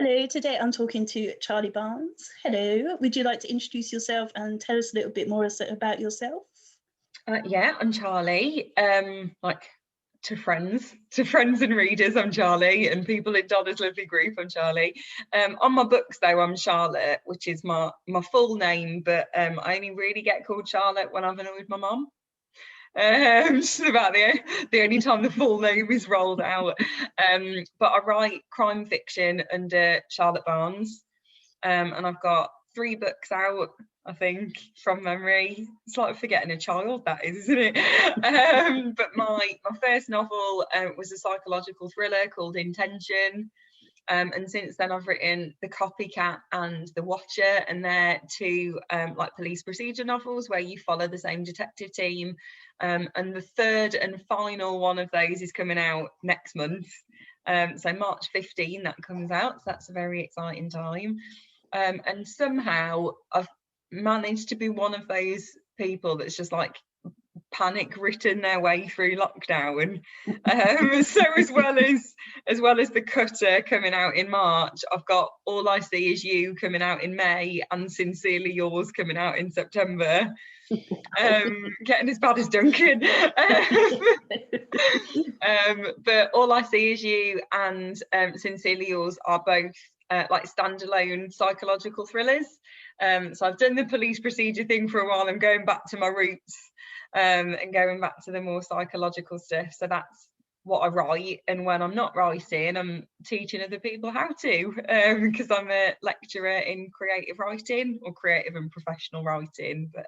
Hello, today I'm talking to Charley Barnes. Hello, would you like to introduce yourself and tell us a little bit more about yourself? Yeah, I'm Charley. Like to friends and readers, I'm Charley, and people in Donna's lovely group, I'm Charley. On my books though, I'm Charlotte, which is my full name, but I only really get called Charlotte when I'm annoyed with my mum. Just about the only time the full name is rolled out. But I write crime fiction under Charlotte Barnes, and I've got 3 books out, I think, from memory. It's like forgetting a child, that is, isn't it? But my first novel was a psychological thriller called Intention. And since then I've written The Copycat and The Watcher, and they're 2 like police procedure novels where you follow the same detective team. And the 3rd and final one of those is coming out next month. So March 15 that comes out, so that's a very exciting time. And somehow I've managed to be one of those people that's just like panic written their way through lockdown. So as well as The Cutter coming out in March, I've got All I See Is You coming out in May and Sincerely Yours coming out in September. Getting as bad as Duncan. But All I See Is You and Sincerely Yours are both like standalone psychological thrillers. So I've done the police procedure thing for a while. I'm going back to my roots and going back to the more psychological stuff. So that's what I write. And when I'm not writing, I'm teaching other people how to, because I'm a lecturer in creative writing, or creative and professional writing. But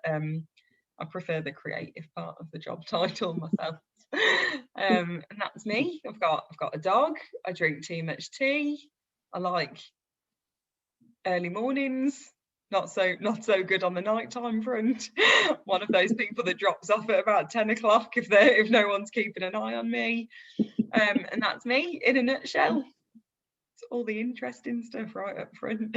I prefer the creative part of the job title myself. And that's me. I've got a dog. I drink too much tea. I like early mornings. Not so good on the nighttime front. One of those people that drops off at about 10 o'clock if no one's keeping an eye on me. And that's me in a nutshell. It's all the interesting stuff right up front.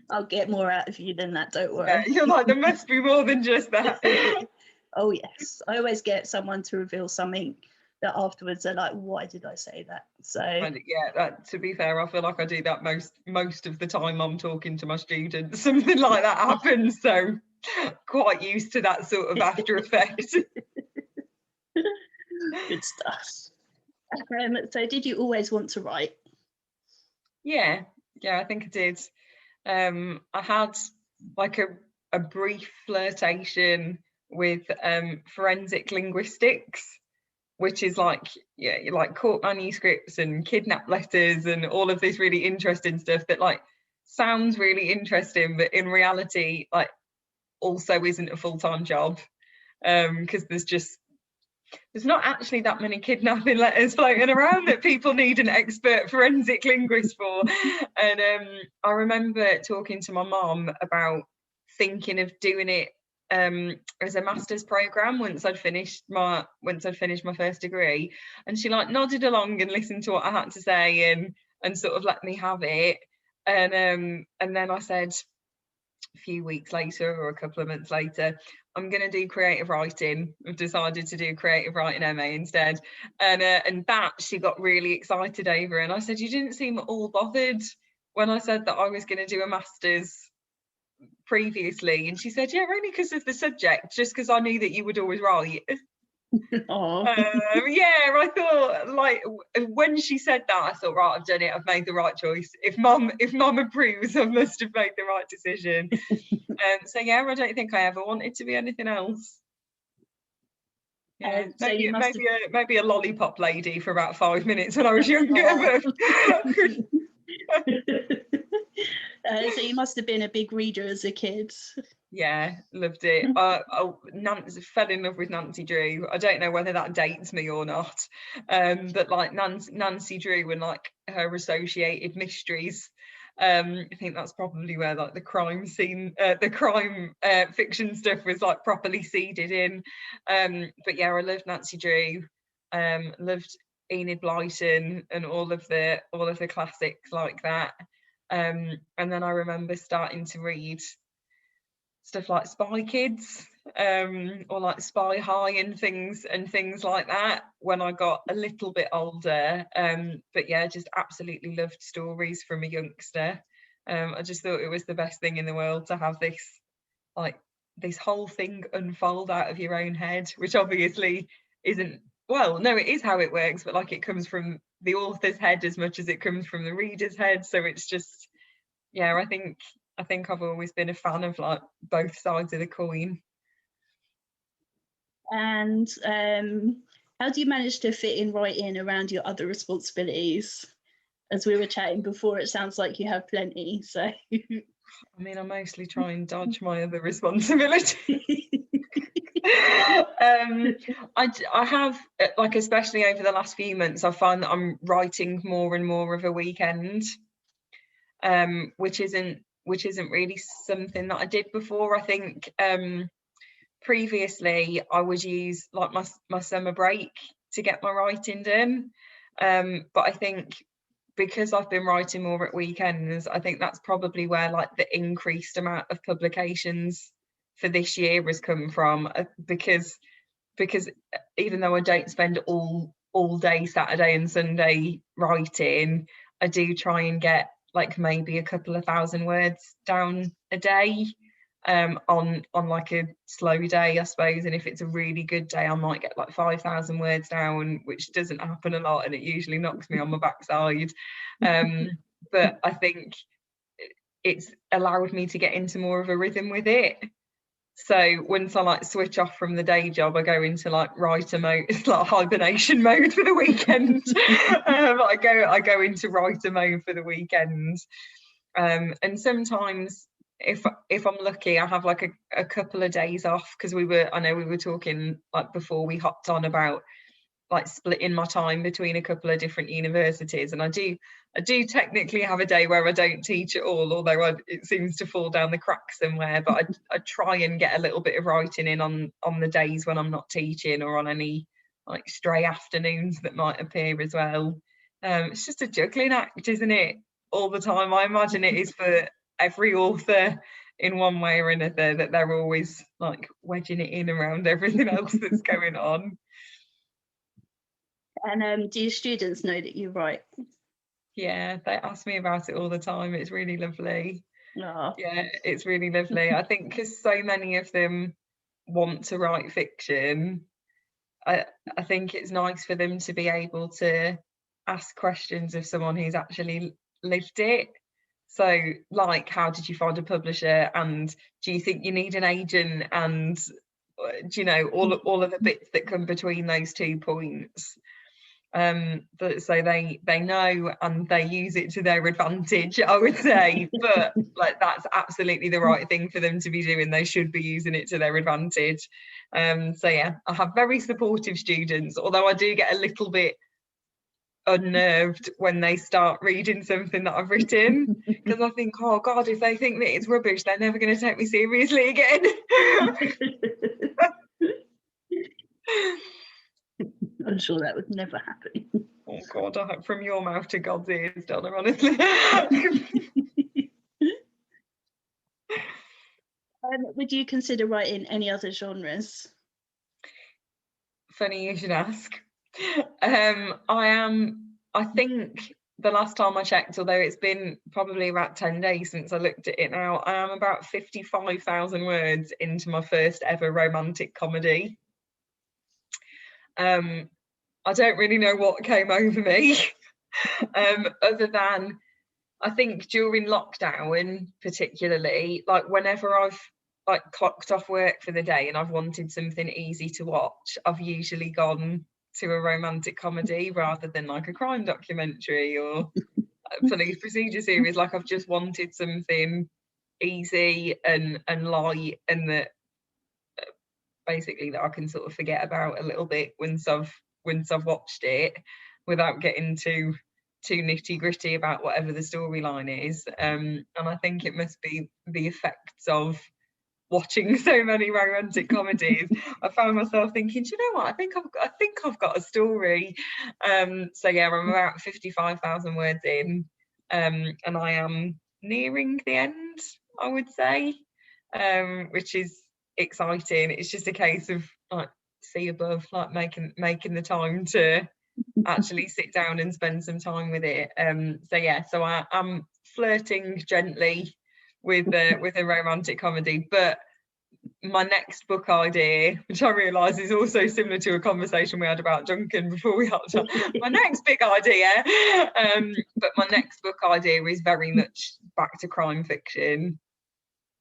I'll get more out of you than that, don't worry. Yeah, you're like, there must be more than just that. Oh yes, I always get someone to reveal something that afterwards they're like, why did I say that? So yeah, to be fair, I feel like I do that most of the time I'm talking to my students. Something like that happens, so quite used to that sort of after effect. Good stuff. So did you always want to write? Yeah, I think I did. I had like a brief flirtation with forensic linguistics, which is like, yeah, like court manuscripts and kidnap letters and all of this really interesting stuff that like sounds really interesting, but in reality like also isn't a full-time job, because there's not actually that many kidnapping letters floating around that people need an expert forensic linguist for. And I remember talking to my mom about thinking of doing it as a master's program once I'd finished my first degree, and she like nodded along and listened to what I had to say and sort of let me have it. And then I said a few weeks later or a couple of months later, I'm going to do creative writing. I've decided to do creative writing MA instead. And that she got really excited over. And I said, you didn't seem all bothered when I said that I was going to do a master's previously. And she said, yeah, only because of the subject, just because I knew that you would always write. Yeah, I thought, like, when she said that, I thought, right, I've done it, I've made the right choice. If mum approves, I must have made the right decision. So yeah, I don't think I ever wanted to be anything else. Yeah, so maybe a lollipop lady for about 5 minutes when I was younger. So you must have been a big reader as a kid. Yeah, loved it. I fell in love with Nancy Drew. I don't know whether that dates me or not, but like Nancy Drew and like her associated mysteries. I think that's probably where like the crime scene, the crime fiction stuff was like properly seeded in. But yeah, I loved Nancy Drew. Loved Enid Blyton and all of the classics like that. And then I remember starting to read stuff like Spy Kids, or like Spy High and things like that when I got a little bit older. But yeah, just absolutely loved stories from a youngster. I just thought it was the best thing in the world to have this whole thing unfold out of your own head, which obviously isn't, well, no, it is how it works, but like it comes from the author's head as much as it comes from the reader's head. So it's just, yeah, I think I've always been a fan of like both sides of the coin. And how do you manage to fit in writing around your other responsibilities? As we were chatting before, it sounds like you have plenty. So, I mean, I mostly try and dodge my other responsibilities. I have, like, especially over the last few months, I find that I'm writing more and more of a weekend, which isn't really something that I did before. I think previously I would use like my summer break to get my writing done, but I think because I've been writing more at weekends, I think that's probably where like the increased amount of publications for this year has come from, because even though I don't spend all day Saturday and Sunday writing, I do try and get like maybe a couple of thousand words down a day, on like a slow day, I suppose. And if it's a really good day, I might get like 5,000 words down, which doesn't happen a lot, and it usually knocks me on my backside. But I think it's allowed me to get into more of a rhythm with it. So once I like switch off from the day job, I go into like writer mode. It's like hibernation mode for the weekend. I go into writer mode for the weekend, and sometimes if I'm lucky, I have like a couple of days off, because I know we were talking like before we hopped on about like splitting my time between a couple of different universities, and I do technically have a day where I don't teach at all, although it seems to fall down the cracks somewhere. But I try and get a little bit of writing in on the days when I'm not teaching, or on any like stray afternoons that might appear as well. It's just a juggling act, isn't it, all the time? I imagine it is for every author in one way or another, that they're always like wedging it in around everything else that's going on. And do your students know that you write? Yeah, they ask me about it all the time. It's really lovely. Oh. Yeah, it's really lovely. I think because so many of them want to write fiction, I think it's nice for them to be able to ask questions of someone who's actually lived it. So, like, how did you find a publisher? And do you think you need an agent? And do you know all of the bits that come between those 2 points? But so they know, and they use it to their advantage, I would say. But like, that's absolutely the right thing for them to be doing. They should be using it to their advantage. So yeah, I have very supportive students, although I do get a little bit unnerved when they start reading something that I've written, because I think, oh God, if they think that it's rubbish, they're never going to take me seriously again. I'm sure that would never happen. Oh God, I hope from your mouth to God's ears, Donna, honestly. Would you consider writing any other genres? Funny you should ask. I think the last time I checked, although it's been probably about 10 days since I looked at it now, I am about 55,000 words into my first ever romantic comedy. I don't really know what came over me, other than I think during lockdown particularly, like whenever I've like clocked off work for the day and I've wanted something easy to watch, I've usually gone to a romantic comedy rather than like a crime documentary or a police procedure series. Like, I've just wanted something easy and light, and that basically that I can sort of forget about a little bit once I've watched it, without getting too nitty gritty about whatever the storyline is. And I think it must be the effects of watching so many romantic comedies. I found myself thinking, do you know what? I think I've got a story. So yeah, I'm about 55,000 words in, and I am nearing the end, I would say. which is exciting. It's just a case of like see above, like making the time to actually sit down and spend some time with it. So yeah, so I'm flirting gently with a romantic comedy, but my next book idea, which I realise is also similar to a conversation we had about Duncan before we hopped on, my next big idea, but my next book idea is very much back to crime fiction.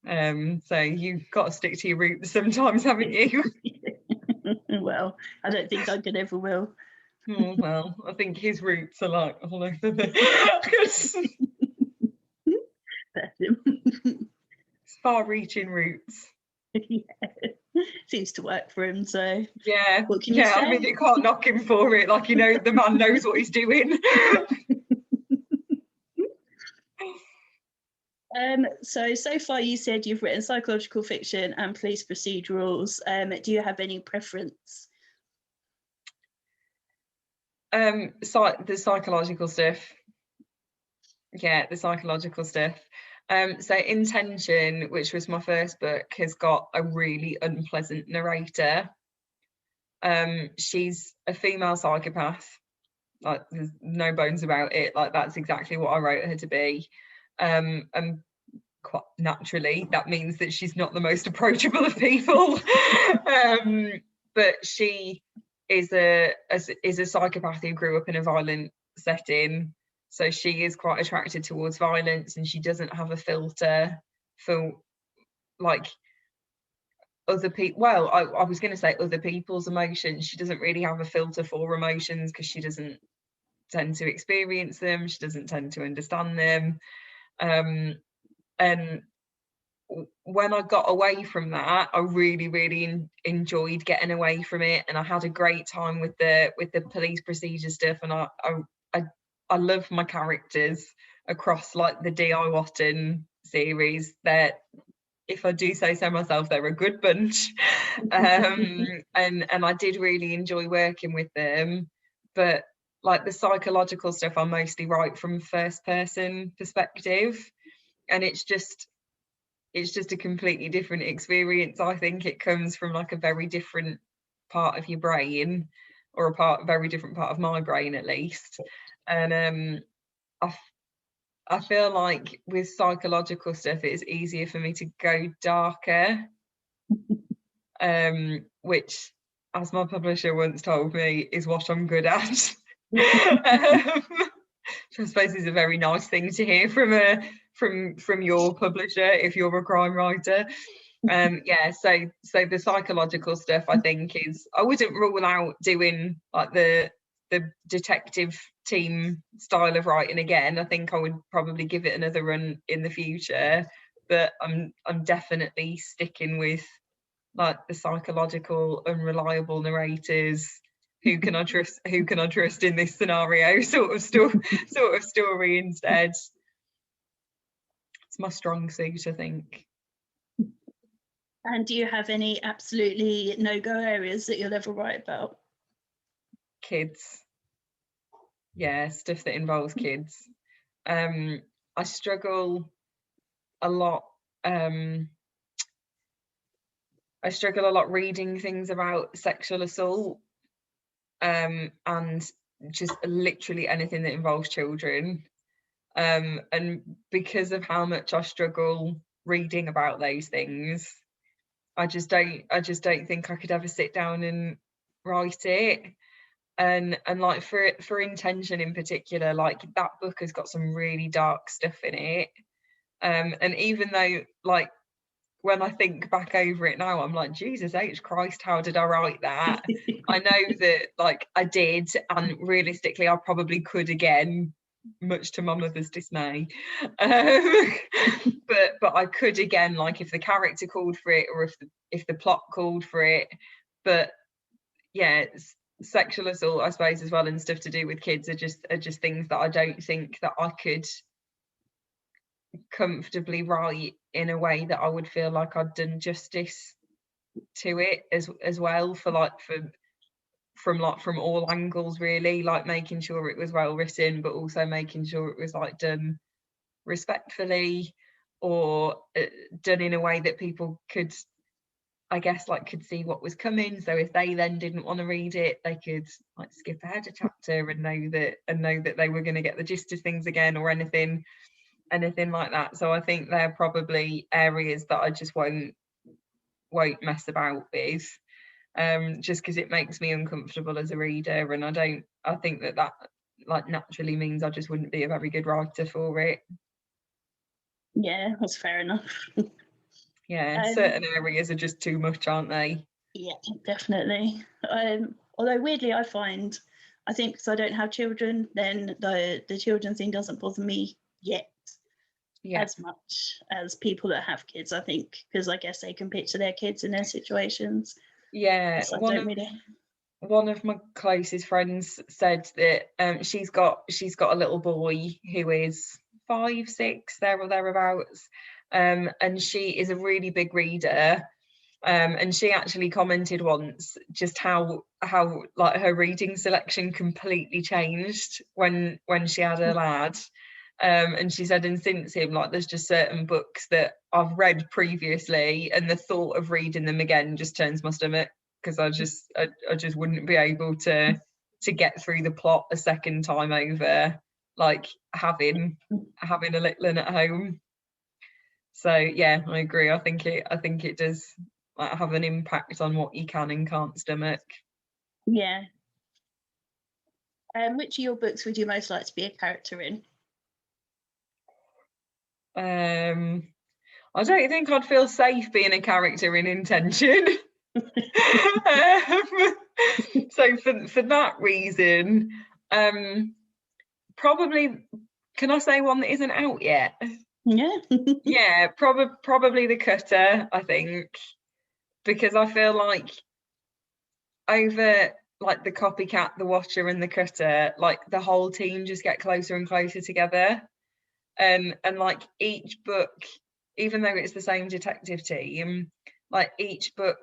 So you've got to stick to your roots sometimes, haven't you? Well, I don't think Duncan ever will. Oh, well, I think his roots are like all over the far-reaching roots. Yeah. Seems to work for him, so Yeah, what can you say? I mean, you can't knock him for it. Like, you know, the man knows what he's doing. So far you said you've written psychological fiction and police procedurals. Do you have any preference? The psychological stuff. Yeah, the psychological stuff. So Intention, which was my first book, has got a really unpleasant narrator. She's a female psychopath. Like, there's no bones about it. Like, that's exactly what I wrote her to be. And quite naturally, that means that she's not the most approachable of people. But she is a psychopath who grew up in a violent setting. So she is quite attracted towards violence, and she doesn't have a filter for like other people. Well, I was going to say other people's emotions. She doesn't really have a filter for emotions because she doesn't tend to experience them. She doesn't tend to understand them. And when I got away from that, I really enjoyed getting away from it, and I had a great time with the police procedure stuff. And I love my characters across like the D.I. Watton series. That, if I do say so myself, they're a good bunch. And I did really enjoy working with them. But like the psychological stuff, I mostly write from first person perspective, and it's just a completely different experience. I think it comes from like a very different part of your brain, or a very different part of my brain at least. And I feel like with psychological stuff, it's easier for me to go darker, which, as my publisher once told me, is what I'm good at. Which I suppose is a very nice thing to hear from your publisher if you're a crime writer. Yeah, so the psychological stuff, I think, is, I wouldn't rule out doing like the detective team style of writing again. I think I would probably give it another run in the future, but I'm definitely sticking with like the psychological unreliable narrators. Who can I trust in this scenario sort of story instead. It's my strong suit, I think. And do you have any absolutely no-go areas that you'll ever write about? Kids. Yeah, stuff that involves kids. I struggle a lot. I struggle a lot reading things about sexual assault, and just literally anything that involves children. And because of how much I struggle reading about those things, I just don't think I could ever sit down and write it. And like for Intention in particular, like that book has got some really dark stuff in it. And even though, like, when I think back over it now, I'm like, Jesus H Christ, how did I write that? I know that like I did, and realistically I probably could again, much to my mother's dismay. But I could again, like if the character called for it, or if the plot called for it. But yeah, sexual assault, I suppose, as well, and stuff to do with kids are just things that I don't think that I could comfortably write in a way that I would feel like I'd done justice to it as well, from all angles, really, like making sure it was well written, but also making sure it was like done respectfully. done in a way that people could, I guess, like could see what was coming. So if they then didn't want to read it, they could like skip ahead a chapter and know that they were going to get the gist of things again, or anything like that. So I think they're probably areas that I just won't mess about with, just because it makes me uncomfortable as a reader, and I think that like naturally means I just wouldn't be a very good writer for it. Yeah, that's fair enough. Yeah, certain areas are just too much, aren't they? Yeah, definitely. Although weirdly, I think because I don't have children, then the children thing doesn't bother me yet as much as people that have kids, I think, because I guess they can picture their kids in their situations. Yeah, one of my closest friends said that she's got a little boy who is 5, 6, there or thereabouts, and she is a really big reader, and she actually commented once just how like her reading selection completely changed when she had a lad. And she said, and since him, like there's just certain books that I've read previously, and the thought of reading them again just turns my stomach, because I just wouldn't be able to get through the plot a second time over, like having a little one at home. So yeah, I agree. I think it does like have an impact on what you can and can't stomach. Yeah. Which of your books would you most like to be a character in? I don't think I'd feel safe being a character in Intention. So for that reason, probably, can I say one that isn't out yet? Yeah. Yeah, probably The Cutter, I think, because I feel like over like The Copycat, The Watcher and The Cutter, like the whole team just get closer and closer together, and like each book, even though it's the same detective team, like each book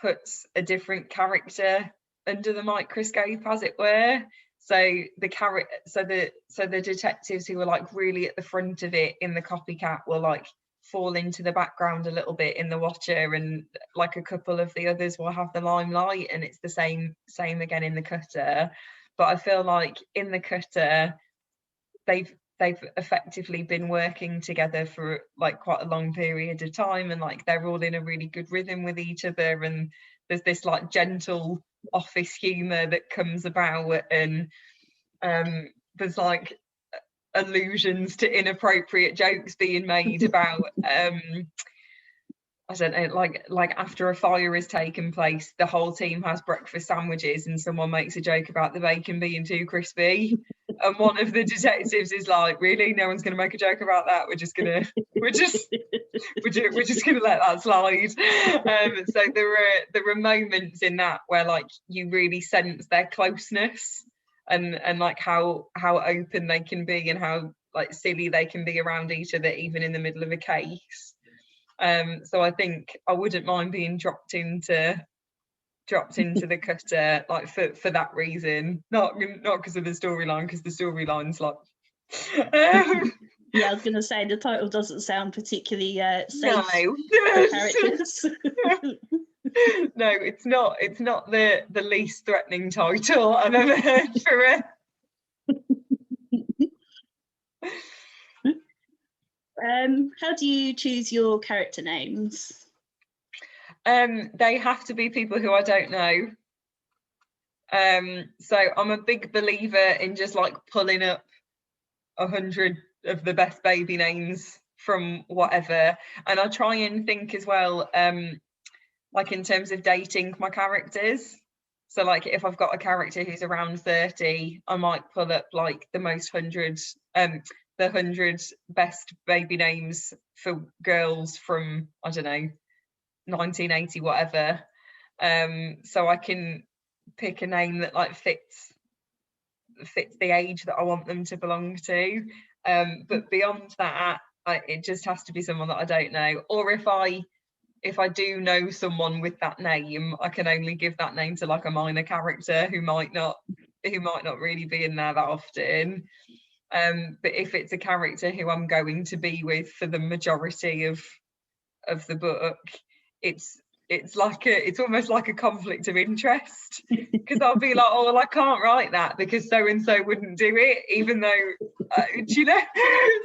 puts a different character under the microscope, as it were. So the detectives who were like really at the front of it in The Copycat will like fall into the background a little bit in The Watcher, and like a couple of the others will have the limelight, and it's the same again in The Cutter. But I feel like in The Cutter, they've effectively been working together for like quite a long period of time, and like they're all in a really good rhythm with each other, and there's this like gentle office humor that comes about, and there's like allusions to inappropriate jokes being made about I don't know, like after a fire has taken place, the whole team has breakfast sandwiches and someone makes a joke about the bacon being too crispy. And one of the detectives is like, really? No one's going to make a joke about that? We're just gonna let that slide. So there are moments in that where like you really sense their closeness, and like how open they can be, and how like silly they can be around each other, even in the middle of a case. So I think I wouldn't mind being dropped into The Cutter, like for that reason, not because of the storyline, because the storyline's like yeah, I was going to say the title doesn't sound particularly safe for characters. No, it's not the least threatening title I've ever heard for it. How do you choose your character names? They have to be people who I don't know. So I'm a big believer in just like pulling up 100 of the best baby names from whatever, and I try and think as well, like in terms of dating my characters. So like if I've got a character who's around 30, I might pull up like the 100 best baby names for girls from, I don't know, 1980 whatever, so I can pick a name that like fits the age that I want them to belong to, but beyond that, it just has to be someone that I don't know, or if I do know someone with that name, I can only give that name to like a minor character who might not really be in there that often. But if it's a character who I'm going to be with for the majority of the book, it's almost like a conflict of interest, because I'll be like, oh well, I can't write that because so and so wouldn't do it, even though do you know?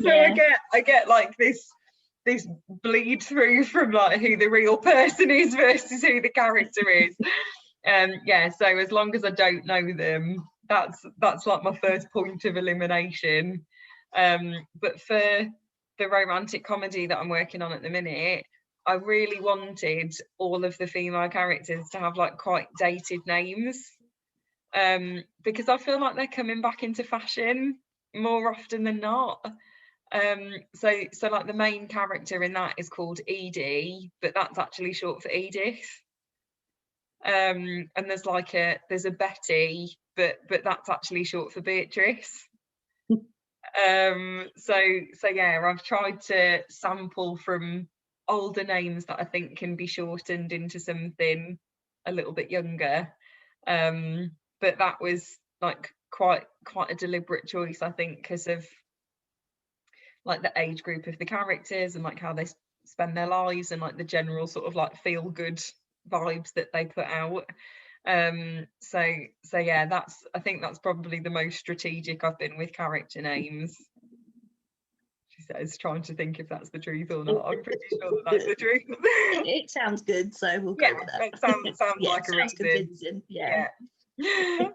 So Yeah. I get like this bleed through from like who the real person is versus who the character is. Yeah, so as long as I don't know them, that's like my first point of elimination. But for the romantic comedy that I'm working on at the minute, I really wanted all of the female characters to have like quite dated names, because I feel like they're coming back into fashion more often than not. So like the main character in that is called Edie, but that's actually short for Edith. And there's a Betty, but that's actually short for Beatrice. So yeah, I've tried to sample from older names that I think can be shortened into something a little bit younger. But that was like quite a deliberate choice, I think, because of like the age group of the characters and like how they spend their lives and like the general sort of like feel good vibes that they put out. So yeah, I think that's probably the most strategic I've been with character names. She says, trying to think if that's the truth or not. I'm pretty sure that's the truth. It sounds good, so we'll go with that. It sounds yeah, like a reason. Convincing. Yeah. Yeah.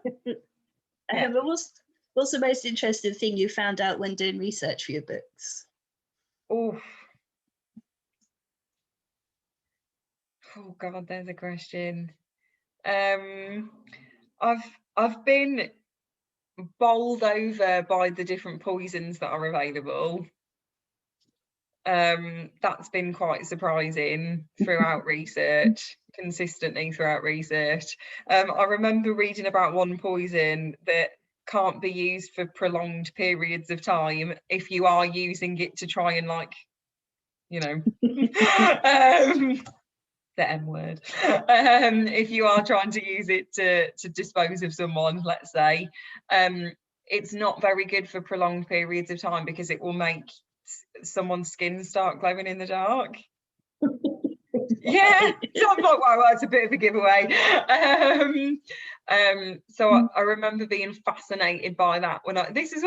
But what's the most interesting thing you found out when doing research for your books? Oh God, there's a question. I've been bowled over by the different poisons that are available. That's been quite surprising throughout research, consistently throughout research. I remember reading about one poison that can't be used for prolonged periods of time if you are using it to try and like, you know, the M word. If you are trying to use it to dispose of someone, let's say, it's not very good for prolonged periods of time because it will make someone's skin start glowing in the dark. Yeah, so I'm like, wow, that's a bit of a giveaway. So I remember being fascinated by that this was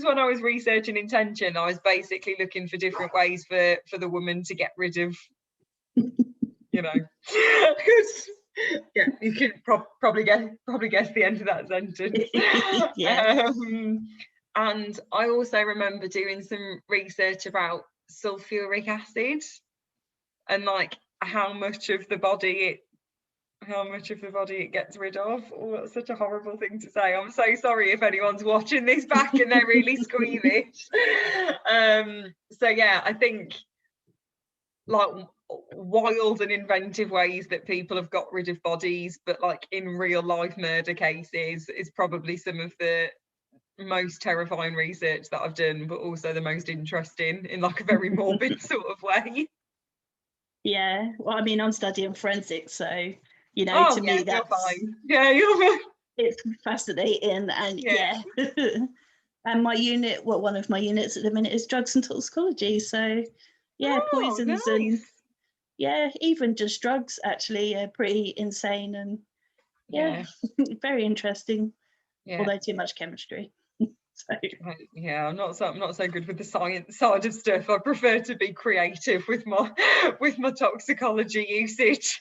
when I was researching intention. I was basically looking for different ways for the woman to get rid of, you know, yeah, you can probably guess the end of that sentence. Yeah. And I also remember doing some research about sulfuric acid and like how much of the body it gets rid of. Oh, that's such a horrible thing to say. I'm so sorry if anyone's watching this back and they're really squeamish. So yeah, I think like wild and inventive ways that people have got rid of bodies, but like in real life murder cases, is probably some of the most terrifying research that I've done, but also the most interesting in like a very morbid sort of way. Yeah, well, I mean, I'm studying forensics, so you know, to me, that's fine. Yeah, you're fine. It's fascinating, and yeah. And my unit, one of my units at the minute is drugs and toxicology. So yeah, poisons nice. And yeah, even just drugs actually are pretty insane, and yeah. Very interesting. Although too much chemistry. So. Yeah, I'm not so good with the science side of stuff. I prefer to be creative with my toxicology usage.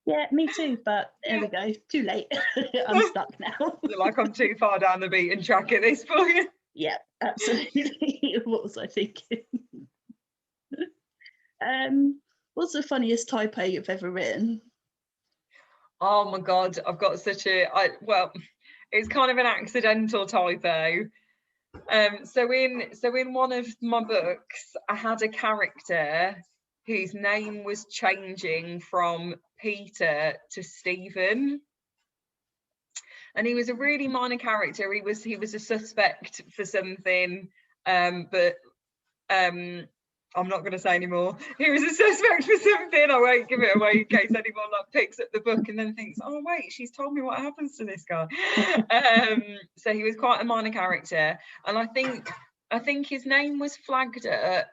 Yeah, me too, but there we go, too late. I'm stuck now. Like I'm too far down the beaten track at this point. Yeah, absolutely. What was I thinking? What's the funniest typo you've ever written? Oh my God, I've got well, it's kind of an accidental typo. So in one of my books, I had a character whose name was changing from Peter to Stephen, and he was a really minor character. He was a suspect for something, but I'm not going to say anymore. He was a suspect for something. I won't give it away in case anyone like picks up the book and then thinks, oh wait, she's told me what happens to this guy. So he was quite a minor character, and I think his name was flagged up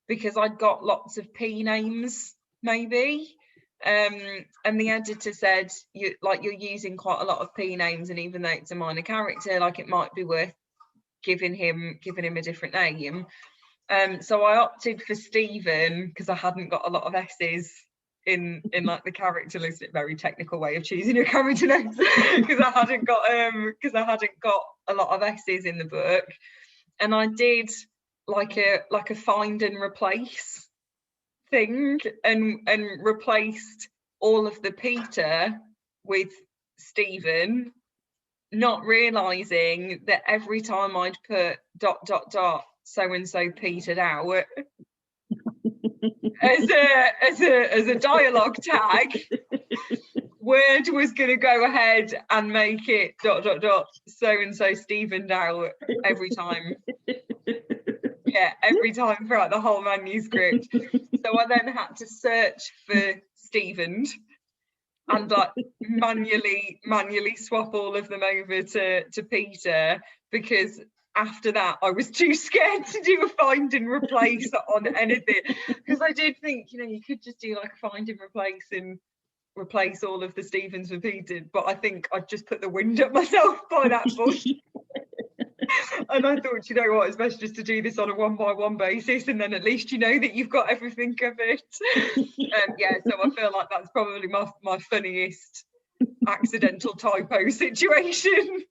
because I'd got lots of P names, maybe. And the editor said, you're using quite a lot of P names, and even though it's a minor character, like, it might be worth giving him a different name. So I opted for Stephen because I hadn't got a lot of S's in like the character list. A very technical way of choosing your character names, because I hadn't got a lot of S's in the book. And I did like a find and replace thing, and replaced all of the Peter with Stephen, not realizing that every time I'd put ... so and so petered out as a dialogue tag, Word was going to go ahead and make it ... so and so Stephened out every time. Yeah, every time throughout the whole manuscript. So I then had to search for Stephened and like manually swap all of them over to Peter, because after that I was too scared to do a find and replace on anything, because I did think, you could just do like a find and replace and replace all of the Stephens with Peter, but I think I'd just put the wind up myself by that point. And I thought, what, it's best just to do this on a 1-by-1 basis, and then at least that you've got everything covered. Yeah, so I feel like that's probably my funniest accidental typo situation.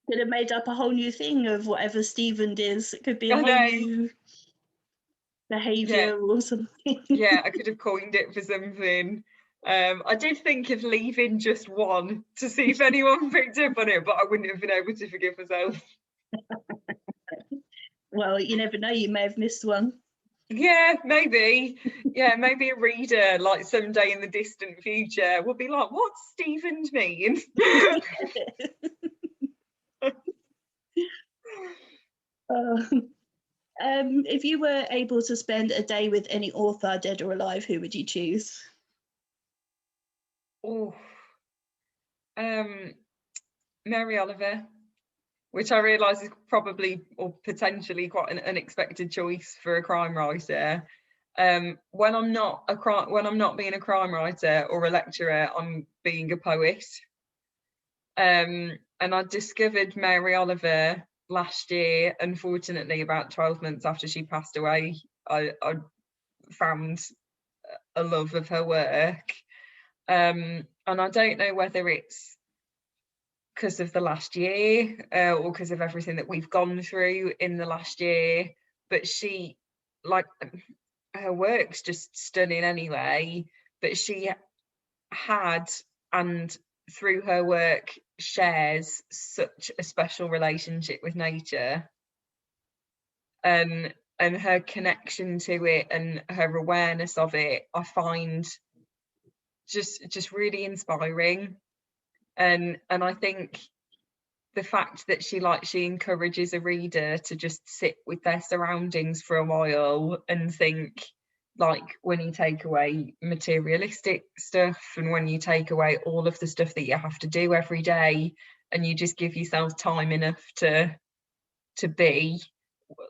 Could have made up a whole new thing of whatever Stephen is. It could be a whole new behaviour or something. Yeah, I could have coined it for something. I did think of leaving just one to see if anyone picked up on it, but I wouldn't have been able to forgive myself. Well, you never know, you may have missed one. Yeah, maybe. Yeah, maybe a reader, like someday in the distant future, will be like, what's Stephened mean? If you were able to spend a day with any author, dead or alive, who would you choose? Oh, Mary Oliver, which I realise is probably or potentially quite an unexpected choice for a crime writer. When I'm not being a crime writer or a lecturer, I'm being a poet. And I discovered Mary Oliver last year. Unfortunately, about 12 months after she passed away, I found a love of her work. And I don't know whether it's because of the last year or because of everything that we've gone through in the last year, but she, like, her work's just stunning anyway, but she had, and through her work shares, such a special relationship with nature, and her connection to it and her awareness of it, I find just really inspiring. And I think the fact that she encourages a reader to just sit with their surroundings for a while and think, like, when you take away materialistic stuff and when you take away all of the stuff that you have to do every day, and you just give yourself time enough to be,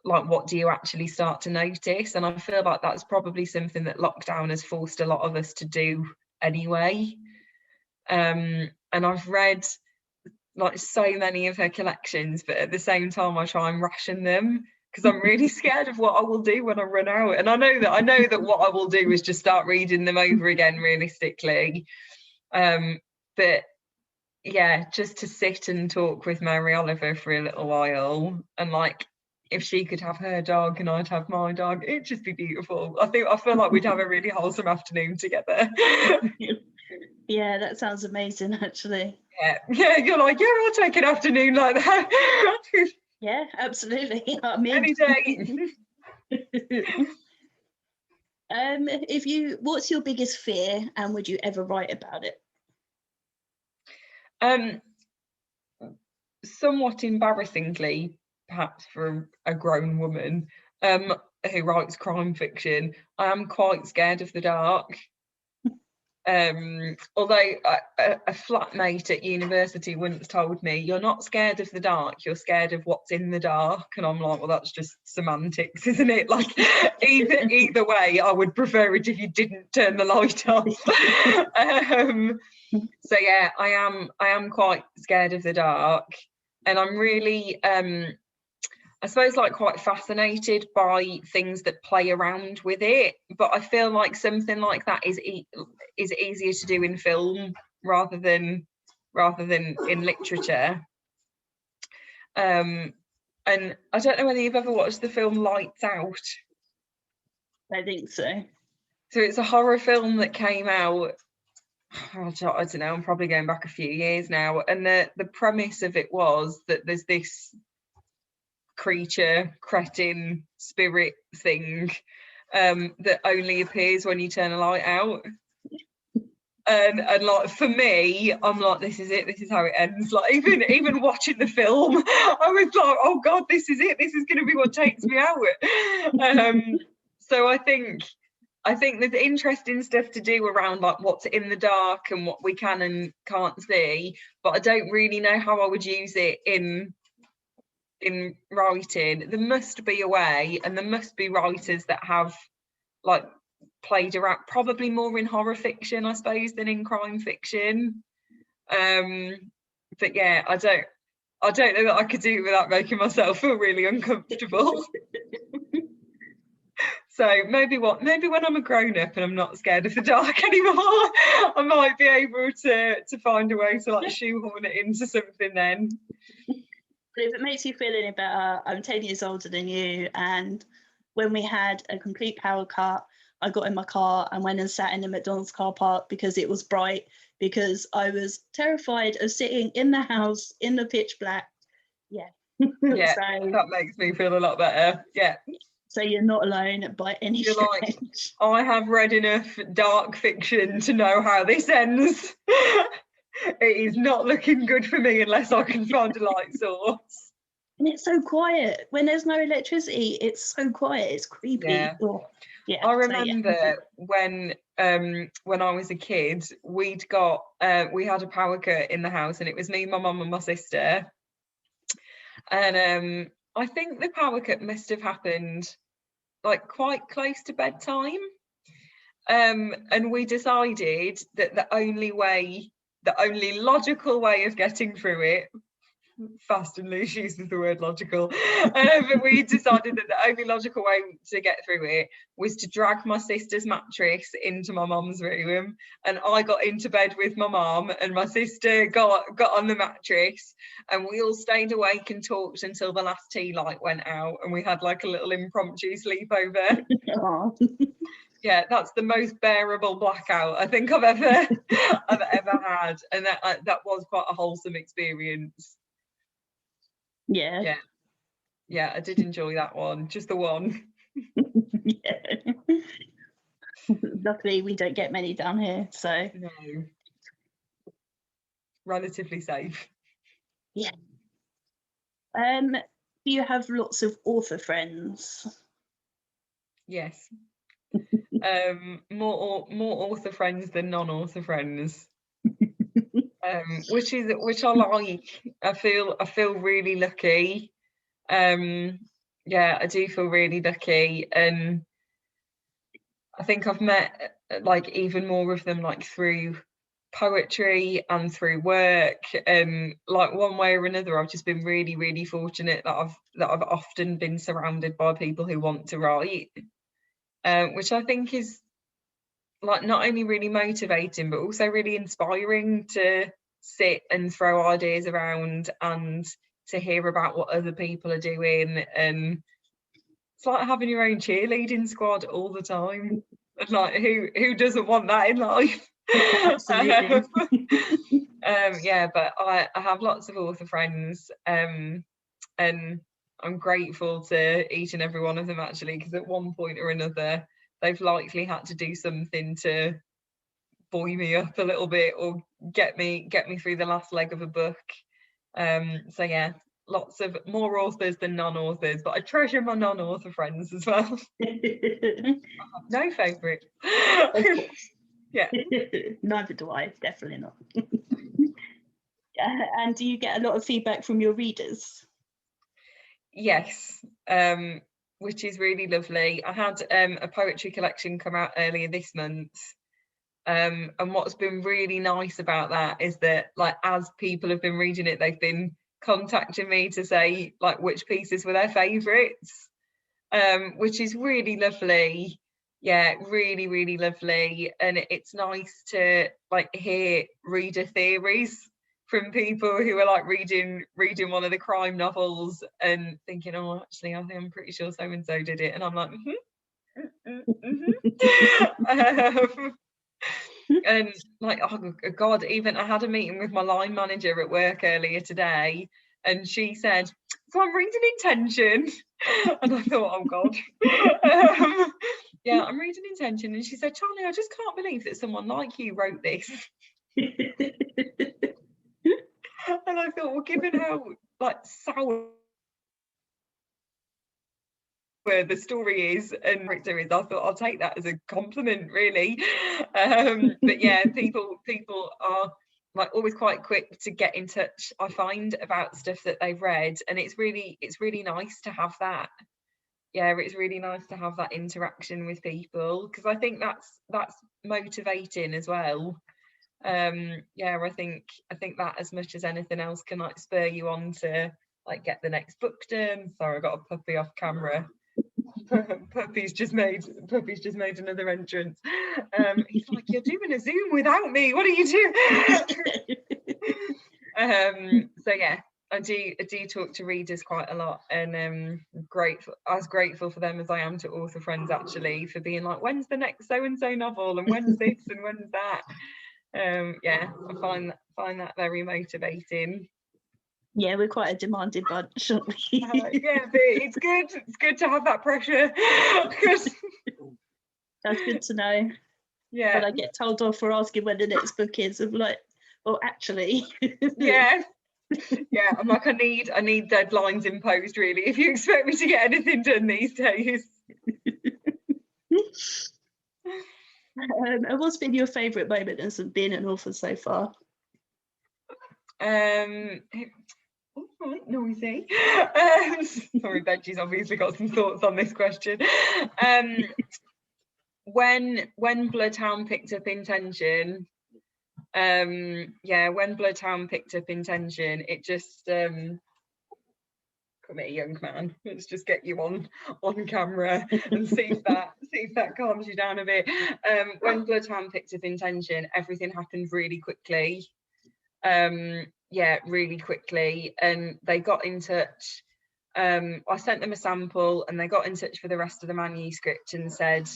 like, what do you actually start to notice? And I feel like that's probably something that lockdown has forced a lot of us to do anyway. And I've read like so many of her collections, but at the same time I try and ration them because I'm really scared of what I will do when I run out. And I know that what I will do is just start reading them over again, realistically. But yeah, just to sit and talk with Mary Oliver for a little while, and like, if she could have her dog and I'd have my dog, it'd just be beautiful. I feel like we'd have a really wholesome afternoon together. Yeah, that sounds amazing, actually. Yeah, you're like, yeah, I'll take an afternoon like that. Yeah, absolutely. I mean, any day. What's your biggest fear, and would you ever write about it? Somewhat embarrassingly, perhaps for a grown woman, who writes crime fiction, I am quite scared of the dark. Although a flatmate at university once told me, you're not scared of the dark, you're scared of what's in the dark. And I'm like, well, that's just semantics, isn't it? Like, either way, I would prefer it if you didn't turn the light off. So yeah, I am quite scared of the dark, and I'm really I suppose like quite fascinated by things that play around with it, but I feel like something like that is easier to do in film rather than in literature. And I don't know whether you've ever watched the film Lights Out. I think so. So it's a horror film that came out, I don't know, I'm probably going back a few years now, and the premise of it was that there's this creature, cretin, spirit thing that only appears when you turn a light out. And like, for me, I'm like, this is it, this is how it ends. Like, even watching the film, I was like, oh god, this is it, this is going to be what takes me out. So I think there's interesting stuff to do around like what's in the dark and what we can and can't see, but I don't really know how I would use it in writing. There must be a way, and there must be writers that have like played around, probably more in horror fiction, I suppose, than in crime fiction. But yeah, I don't know that I could do it without making myself feel really uncomfortable. So maybe when I'm a grown up and I'm not scared of the dark anymore, I might be able to find a way to like shoehorn it into something then. But if it makes you feel any better, I'm 10 years older than you, and when we had a complete power cut, I got in my car and went and sat in the McDonald's car park because it was bright, because I was terrified of sitting in the house in the pitch black. Yeah. Yeah, so, that makes me feel a lot better. Yeah. So you're not alone by any stretch. Like, I have read enough dark fiction to know how this ends. It is not looking good for me unless I can find a light source. And it's so quiet. When there's no electricity, it's so quiet. It's creepy. Yeah. Oh, yeah. I remember when I was a kid, we had a power cut in the house, and it was me, my mum and my sister. And I think the power cut must have happened like quite close to bedtime. And we decided that the only logical way of getting through it, fast and loose use of the word logical, but we decided that the only logical way to get through it was to drag my sister's mattress into my mum's room, and I got into bed with my mum, and my sister got on the mattress, and we all stayed awake and talked until the last tea light went out, and we had like a little impromptu sleepover. Yeah, that's the most bearable blackout I think I've ever had, and that was quite a wholesome experience. Yeah, I did enjoy that one, just the one. Yeah. Luckily we don't get many down here, so no, relatively safe. Yeah. Do you have lots of author friends? Yes. More author friends than non-author friends. Which I like. I feel really lucky. Yeah, I do feel really lucky, and I think I've met like even more of them like through poetry and through work, and like one way or another I've just been really, really fortunate that I've often been surrounded by people who want to write, which I think is like not only really motivating but also really inspiring to sit and throw ideas around and to hear about what other people are doing. And it's like having your own cheerleading squad all the time, and like who doesn't want that in life? Absolutely. Yeah, but I have lots of author friends, and I'm grateful to each and every one of them actually, because at one point or another they've likely had to do something to buoy me up a little bit or get me through the last leg of a book. So yeah, lots of more authors than non-authors, but I treasure my non-author friends as well. No favourite. Yeah. Neither do I, definitely not. And do you get a lot of feedback from your readers? Yes, which is really lovely. I had a poetry collection come out earlier this month, and what's been really nice about that is that, like, as people have been reading it, they've been contacting me to say, like, which pieces were their favourites, which is really lovely. Yeah, really, really lovely. And it's nice to, like, hear reader theories from people who are, like, reading one of the crime novels and thinking, oh, actually, I think I'm pretty sure so and so did it, and I'm like, and like, oh God, even I had a meeting with my line manager at work earlier today, and she said, so I'm reading Intention. And I thought, oh God. Yeah, I'm reading Intention. And she said, Charley, I just can't believe that someone like you wrote this. And I thought, well, given how, like, sour the story is and character is, I thought I'll take that as a compliment, really. But yeah, people are, like, always quite quick to get in touch, I find, about stuff that they've read, and it's really nice to have that. Yeah, it's really nice to have that interaction with people, because I think that's motivating as well. Yeah, I think that, as much as anything else, can, like, spur you on to, like, get the next book done. Sorry, I got a puppy off camera. Puppy's just made another entrance. He's like, you're doing a Zoom without me, what are you doing? So yeah, I do talk to readers quite a lot, and as grateful for them as I am to author friends, actually, for being like, when's the next so and so novel, and when's this and when's that. Yeah, I find that very motivating. Yeah, we're quite a demanding bunch, aren't we? Yeah, but it's good to have that pressure. That's good to know. Yeah. When I get told off for asking when the next book is, I'm like, well, actually. Yeah. Yeah, I'm like, I need deadlines imposed, really, if you expect me to get anything done these days. And what's been your favourite moment as being an author so far? Oh, right, noisy. Sorry, Benji's obviously got some thoughts on this question. When Bloodhound picked up Intention, yeah, when Bloodhound picked up Intention, it just come here, young man, let's just get you on camera and see if that calms you down a bit. When Bloodhound picked up Intention, everything happened really quickly. Yeah, really quickly, and they got in touch. I sent them a sample, and they got in touch for the rest of the manuscript and said,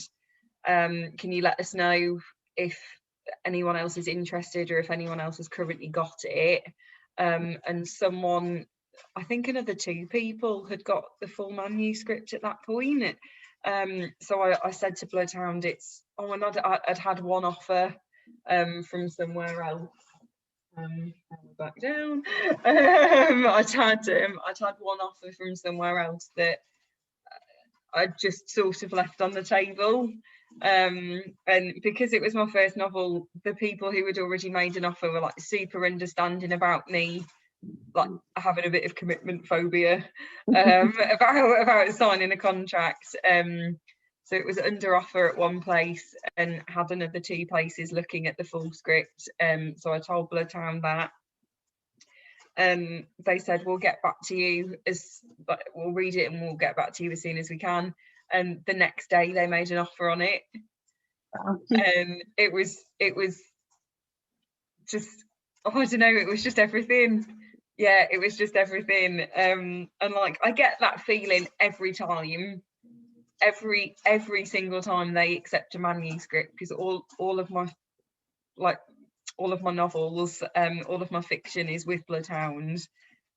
can you let us know if anyone else is interested, or if anyone else has currently got it. And someone, I think another 2 people, had got the full manuscript at that point. So I said to Bloodhound, and I'd had one offer from somewhere else. Back down. I'd had one offer from somewhere else that I'd just sort of left on the table. And because it was my first novel, the people who had already made an offer were, like, super understanding about me, like, having a bit of commitment phobia, about signing a contract. So it was under offer at one place and had another 2 places looking at the full script. So I told Bloodhound that. They said, we'll get back to you, we'll read it and we'll get back to you as soon as we can. And the next day they made an offer on it. And it was just, oh, I don't know, it was just everything. Yeah, it was just everything. And, like, I get that feeling every time. Every single time they accept a manuscript, because all of my novels, all of my fiction is with Bloodhound,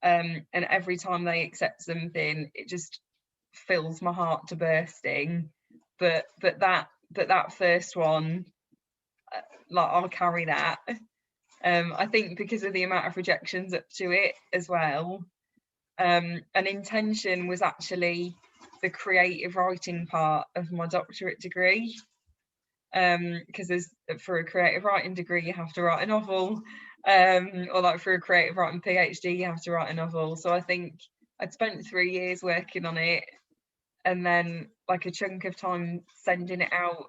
and every time they accept something, it just fills my heart to bursting. But that first one, like, I'll carry that. I think because of the amount of rejections up to it as well. And intention was actually the creative writing part of my doctorate degree, because for a creative writing degree you have to write a novel, or like for a creative writing PhD you have to write a novel. So I think I'd spent 3 years working on it, and then like a chunk of time sending it out,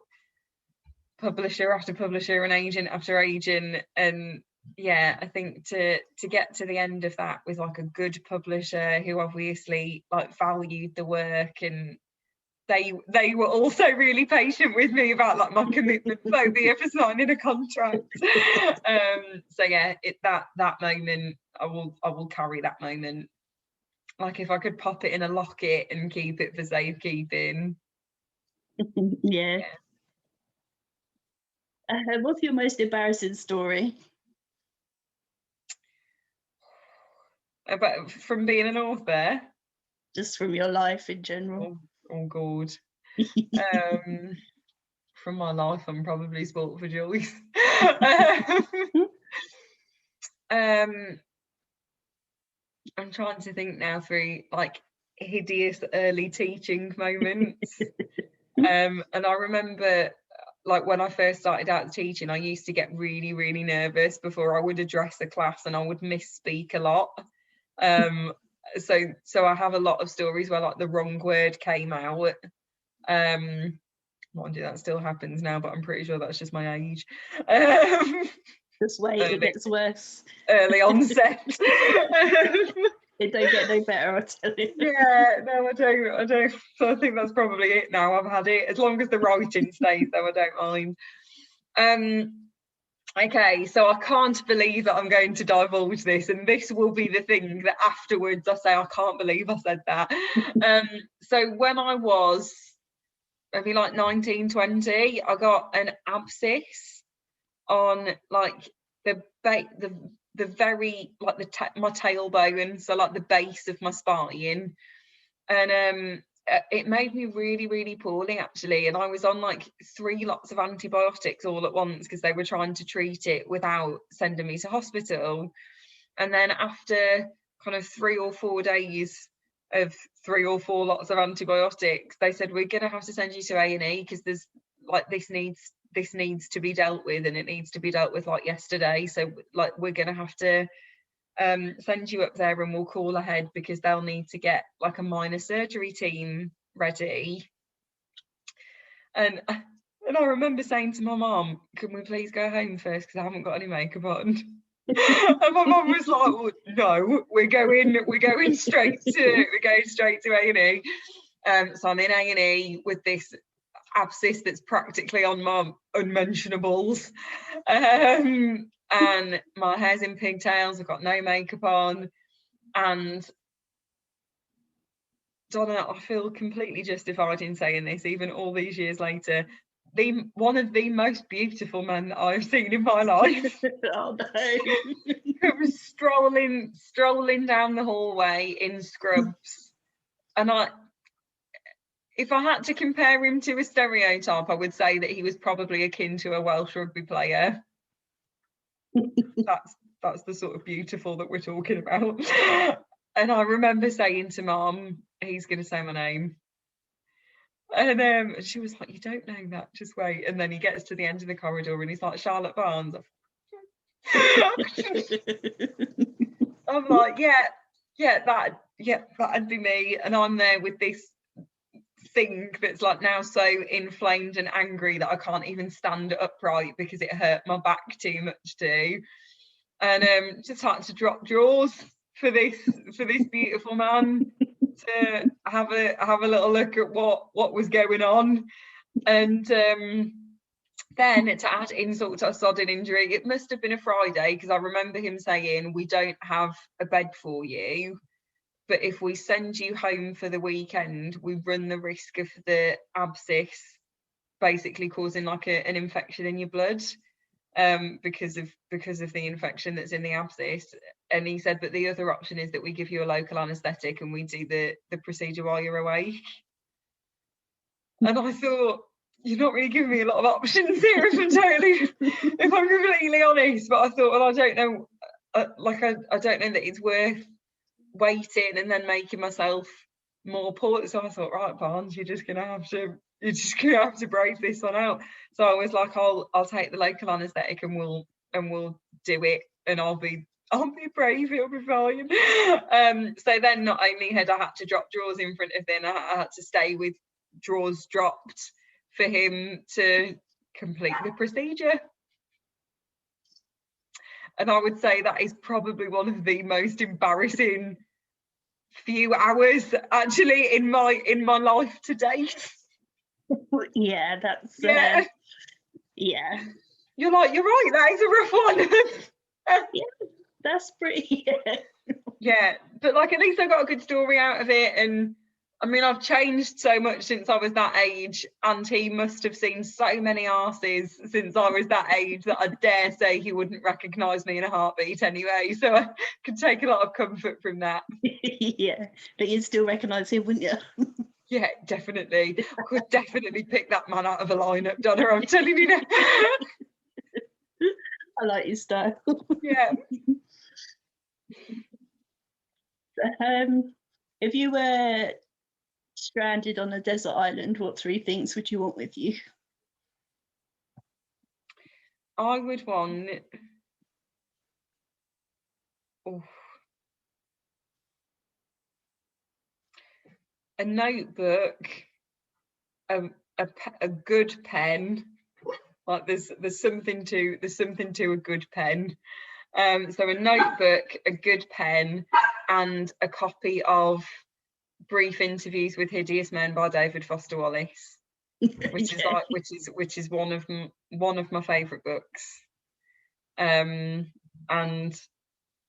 publisher after publisher and agent after agent. And yeah, I think to get to the end of that with like a good publisher who obviously like valued the work, and they were also really patient with me about like my commitment phobia for signing a contract. So yeah, that moment, I will carry that moment. Like if I could pop it in a locket and keep it for safekeeping. Yeah. What's your most embarrassing story? About from being an author? Just from your life in general. Oh God. From my life, I'm probably sport for choice. I'm trying to think now through like hideous early teaching moments. And I remember like when I first started out teaching, I used to get really, really nervous before I would address a class, and I would misspeak a lot. So I have a lot of stories where like the wrong word came out. Mind you, that still happens now, but I'm pretty sure that's just my age. Just wait, it gets worse. Early onset. It don't get no better, I tell you. Yeah, no, I don't. So I think that's probably it now. I've had it. As long as the writing stays, though, I don't mind. Okay, so I can't believe that I'm going to divulge this, and this will be the thing that afterwards I say, I can't believe I said that. So when I was maybe like 19, 20, I got an abscess on like the very like my tailbone, so like the base of my spine, and it made me really, really poorly actually. And I was on like 3 lots of antibiotics all at once because they were trying to treat it without sending me to hospital. And then after kind of 3 or 4 days of 3 or 4 lots of antibiotics, they said, we're gonna have to send you to A&E because there's like this needs to be dealt with, and it needs to be dealt with like yesterday. So like we're gonna have to send you up there, and we'll call ahead because they'll need to get like a minor surgery team ready. And I remember saying to my mum, can we please go home first because I haven't got any makeup on? And my mum was like, well, no, we're going straight to A&E. So I'm in A&E with this abscess that's practically on my unmentionables, and my hair's in pigtails, I've got no makeup on, and Donna, I feel completely justified in saying this even all these years later, one of the most beautiful men that I've seen in my life. Oh no. Was strolling down the hallway in scrubs, and if I had to compare him to a stereotype, I would say that he was probably akin to a Welsh rugby player. That's the sort of beautiful that we're talking about. And I remember saying to Mum, he's going to say my name. And she was like, you don't know that, just wait. And then he gets to the end of the corridor and he's like, Charley Barnes. I'm like, that'd be me. And I'm there with this thing that's like now so inflamed and angry that I can't even stand upright because it hurt my back too much too. And just had to drop drawers for this beautiful man to have a little look at what was going on. And then to add insult to a sodden injury, it must have been a Friday because I remember him saying, we don't have a bed for you, but if we send you home for the weekend, we run the risk of the abscess basically causing like an infection in your blood, because of the infection that's in the abscess. And he said, but the other option is that we give you a local anaesthetic and we do the procedure while you're awake. And I thought, you're not really giving me a lot of options here, if I'm completely honest. But I thought, well, I don't know, I don't know that it's worth waiting and then making myself more poorly. So I thought, right, Barnes, you're just gonna have to brave this one out. So I was like, I'll take the local anaesthetic and we'll do it, and I'll be brave, it'll be fine. So then not only had I had to drop drawers in front of him, I had to stay with drawers dropped for him to complete the procedure. And I would say that is probably one of the most embarrassing few hours actually in my life to date. Yeah, that's yeah. You're like, you're right, that is a rough one. Yeah, that's pretty. Yeah, but like at least I got a good story out of it. And I mean, I've changed so much since I was that age, and he must have seen so many arses since I was that age that I dare say he wouldn't recognise me in a heartbeat anyway. So I could take a lot of comfort from that. Yeah, but you'd still recognise him, wouldn't you? Yeah, definitely. Could definitely pick that man out of a lineup, Donna, I'm telling you now. I like your style. Yeah. If you were stranded on a desert island, what 3 things would you want with you? I would want a notebook, a good pen. Like there's something to a good pen. So a notebook, a good pen, and a copy of Brief Interviews with Hideous Men by David Foster Wallace, which is one of my favourite books. And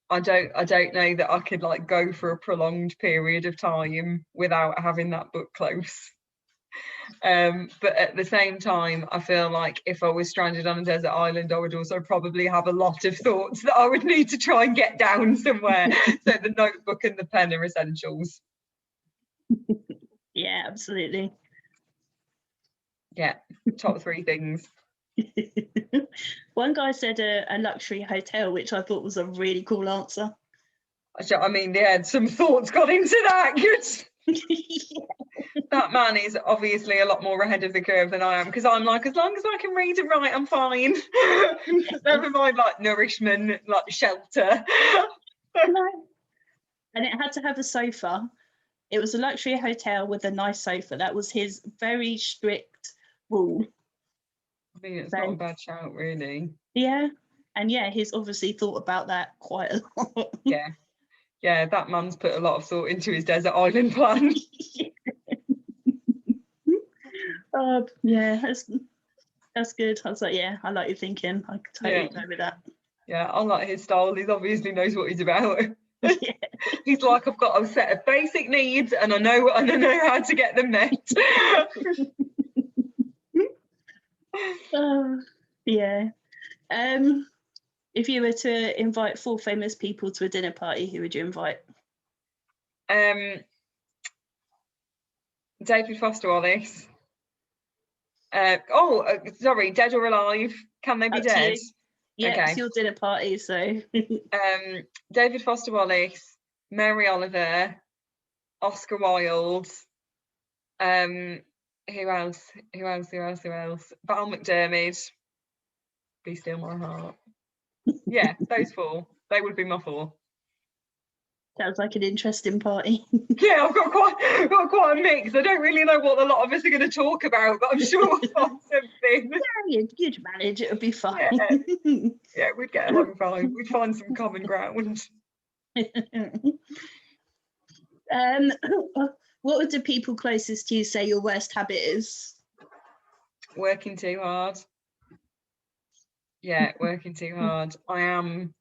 I don't know that I could like go for a prolonged period of time without having that book close. But at the same time, I feel like if I was stranded on a desert island, I would also probably have a lot of thoughts that I would need to try and get down somewhere. So the notebook and the pen are essentials. Yeah, absolutely. Yeah, top 3 things. One guy said a luxury hotel, which I thought was a really cool answer. I mean, yeah, some thoughts got into that. That man is obviously a lot more ahead of the curve than I am, because I'm like, as long as I can read and write, I'm fine. Never mind like nourishment, like shelter. No. And it had to have a sofa. It was a luxury hotel with a nice sofa. That was his very strict rule. I mean, it's not a bad shout, really. Yeah. And yeah, he's obviously thought about that quite a lot. Yeah, that man's put a lot of thought into his desert island plan. Yeah, that's good. I was like, yeah, I like your thinking. I could totally go with that. Yeah, I like his style. He obviously knows what he's about. Yeah. He's like, I've got a set of basic needs and I know how to get them met. Yeah. If you were to invite 4 famous people to a dinner party, who would you invite? David Foster Wallace. Sorry, dead or alive? Can they be dead? Yeah, okay. It's your dinner party, so. David Foster Wallace, Mary Oliver, Oscar Wilde. Who else? Val McDermid. Be Still My Heart. Yeah, those 4. They would be my 4. Sounds like an interesting party. Yeah, I've got quite a mix. I don't really know what a lot of us are going to talk about, but I'm sure we'll find something. Yeah, you'd manage. It would be fun. Yeah, we'd get along fine. We'd find some common ground. What would the people closest to you say your worst habit is? Working too hard. Yeah, working too hard. I am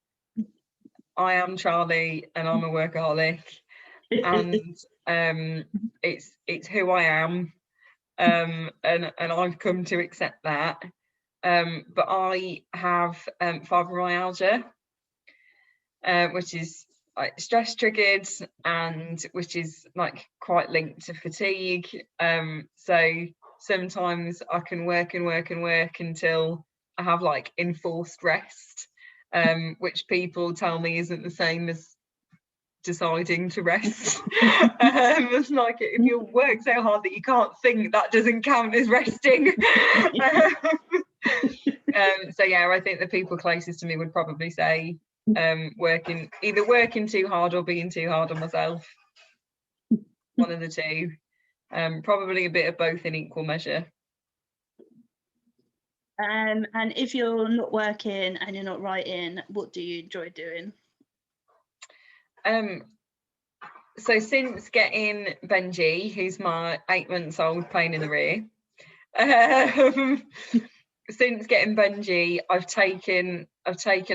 Charley, and I'm a workaholic, and it's who I am, and I've come to accept that. But I have fibromyalgia, which is like stress triggered, and which is like quite linked to fatigue. So sometimes I can work until I have like enforced rest, which people tell me isn't the same as deciding to rest. It's like, if you work so hard that you can't think, that doesn't count as resting. So yeah, I think the people closest to me would probably say either working too hard or being too hard on myself. One of the two. Probably a bit of both in equal measure. And if you're not working and you're not writing, what do you enjoy doing? So since getting Benji, who's my 8 months old pain in the rear, since getting Benji, I've taken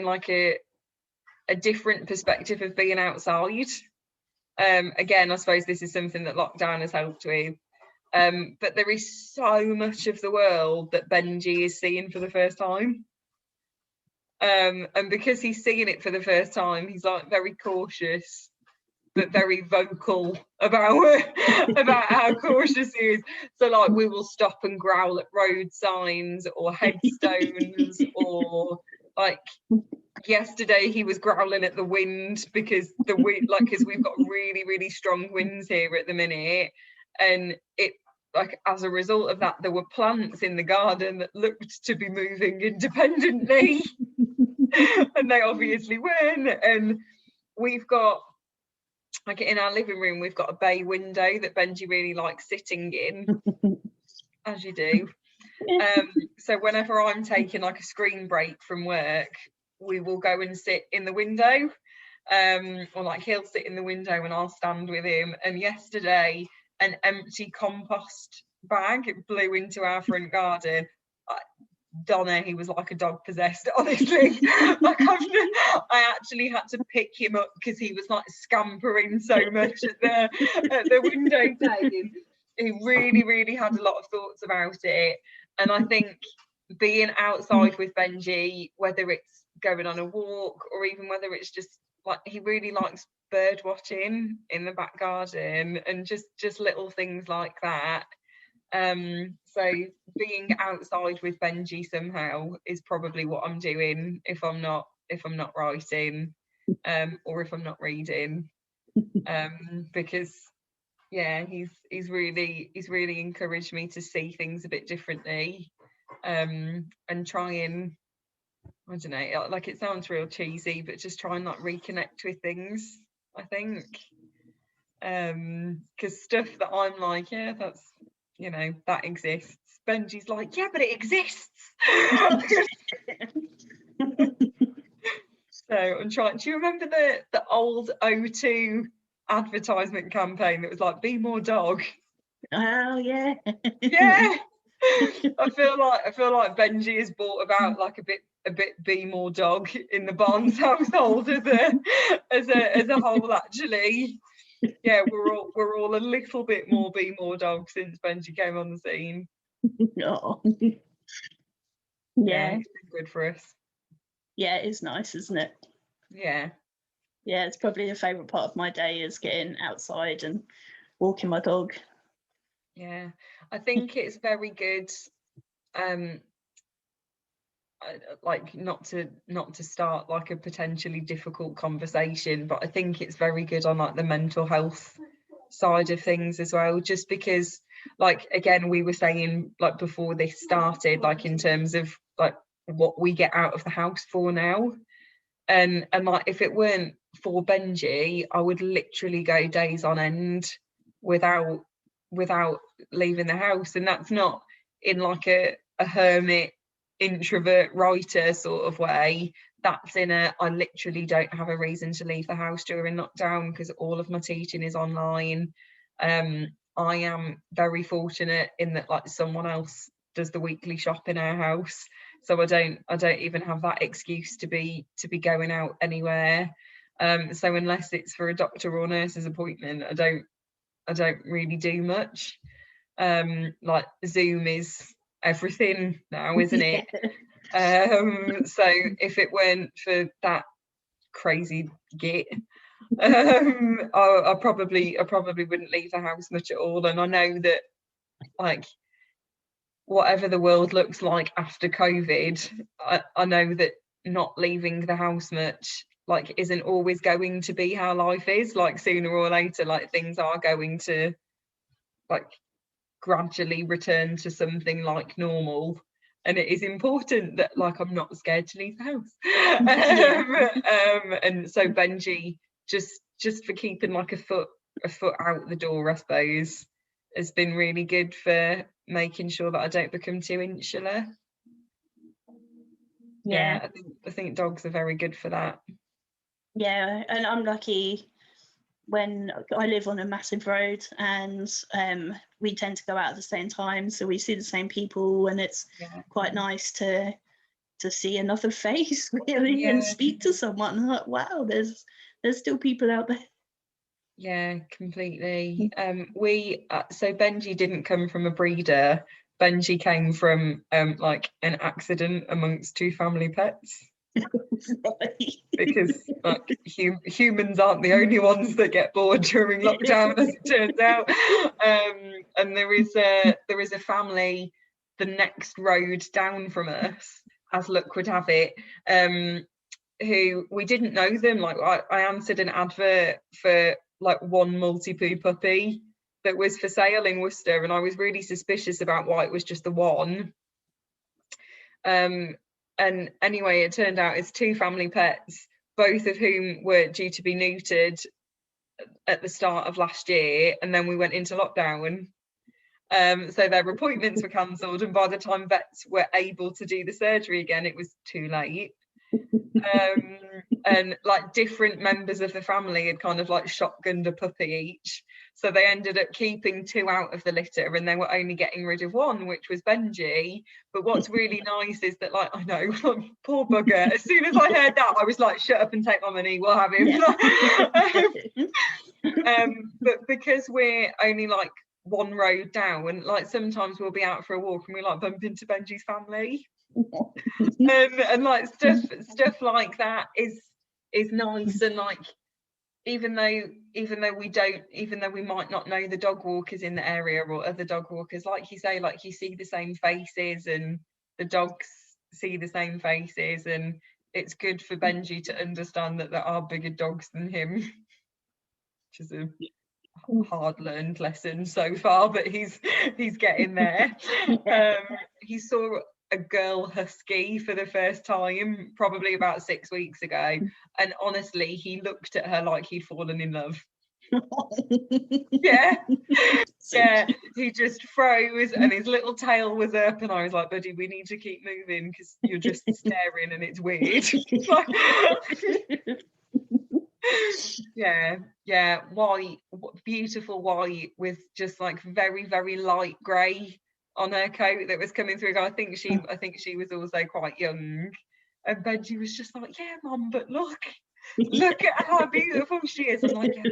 like a different perspective of being outside. Again, I suppose this is something that lockdown has helped with. But there is so much of the world that Benji is seeing for the first time. And because he's seeing it for the first time, he's like very cautious, but very vocal about how cautious he is. So like, we will stop and growl at road signs or headstones, or like yesterday he was growling at the wind because the wind, like, because we've got really, really strong winds here at the minute, and it, like, as a result of that, there were plants in the garden that looked to be moving independently. And they obviously weren't. And we've got, like, in our living room, we've got a bay window that Benji really likes sitting in, as you do. So whenever I'm taking like a screen break from work, we will go and sit in the window, or like he'll sit in the window and I'll stand with him. And yesterday, an empty compost bag blew into our front garden. Donna, he was like a dog possessed, honestly. Like, I actually had to pick him up because he was like scampering so much at the window pane. He really, really had a lot of thoughts about it. And I think being outside with Benji, whether it's going on a walk or even whether it's just like, he really likes bird watching in the back garden and just little things like that. So being outside with Benji somehow is probably what I'm doing if I'm not writing, or if I'm not reading, because yeah, he's really encouraged me to see things a bit differently, and try and, I don't know, like, it sounds real cheesy, but just try and like reconnect with things, I think, because stuff that I'm like, yeah, that's, you know, that exists. Benji's like, yeah, but it exists. So I'm trying. Do you remember the old O2 advertisement campaign that was like, be more dog? Oh yeah. Yeah. I feel like Benji has brought about like a bit be more dog in the Barnes household as a whole, actually. Yeah, we're all a little bit more be more dog since Benji came on the scene. Oh. Yeah, it's been good for us. Yeah, it's nice, isn't it? Yeah. Yeah, it's probably a favourite part of my day is getting outside and walking my dog. Yeah, I think it's very good. Like, not to start like a potentially difficult conversation, but I think it's very good on like the mental health side of things as well, just because, like, again, we were saying like before this started, like in terms of like what we get out of the house for now, and like, if it weren't for Benji, I would literally go days on end without leaving the house. And that's not in like a hermit introvert writer sort of way. That's in a, I literally don't have a reason to leave the house during lockdown because all of my teaching is online. I am very fortunate in that like someone else does the weekly shop in our house, so I don't even have that excuse to be going out anywhere. So unless it's for a doctor or nurse's appointment, I don't really do much. Like, Zoom is everything now, isn't it? So if it weren't for that crazy git, I probably wouldn't leave the house much at all. And I know that, like, whatever the world looks like after COVID, I know that not leaving the house much, like isn't always going to be how life is. Like sooner or later, like things are going to like gradually return to something like normal, and it is important that like I'm not scared to leave the house. And so Benji, just for keeping like a foot out the door, I suppose, has been really good for making sure that I don't become too insular. Yeah, I think dogs are very good for that. Yeah, and I'm lucky when I live on a massive road, and we tend to go out at the same time, so we see the same people, and it's quite nice to see another face, really, and speak to someone. Like, wow, there's still people out there. Yeah, completely. So Benji didn't come from a breeder. Benji came from like an accident amongst two family pets. Right. Because like humans aren't the only ones that get bored during lockdown, as it turns out. And there is a family the next road down from us, as luck would have it, who we didn't know them. Like I answered an advert for like one multi-poo puppy that was for sale in Worcester, and I was really suspicious about why it was just the one. And anyway, it turned out it's two family pets, both of whom were due to be neutered at the start of last year, and then we went into lockdown. So their appointments were cancelled, and by the time vets were able to do the surgery again, it was too late. And like different members of the family had kind of like shotgunned a puppy each, so they ended up keeping two out of the litter, and they were only getting rid of one, which was Benji. But what's really nice is that, like, I know, poor bugger, as soon as I heard that, I was like, shut up and take my money, we'll have him. But because we're only like one road down, like sometimes we'll be out for a walk and we like bump into Benji's family. And like stuff like that is nice. And like even though we might not know the dog walkers in the area or other dog walkers, like you say, like you see the same faces and the dogs see the same faces, and it's good for Benji to understand that there are bigger dogs than him, which is a hard learned lesson so far, but he's getting there. He saw a girl husky for the first time probably about 6 weeks ago, and honestly he looked at her like he'd fallen in love. Yeah, he just froze and his little tail was up, and I was like, buddy, we need to keep moving because you're just staring and it's weird. Yeah, white, beautiful white with just like very, very light grey on her coat that was coming through. I think she was also quite young, and Benji was just like, yeah, Mum, but look at how beautiful she is. I'm like, yeah,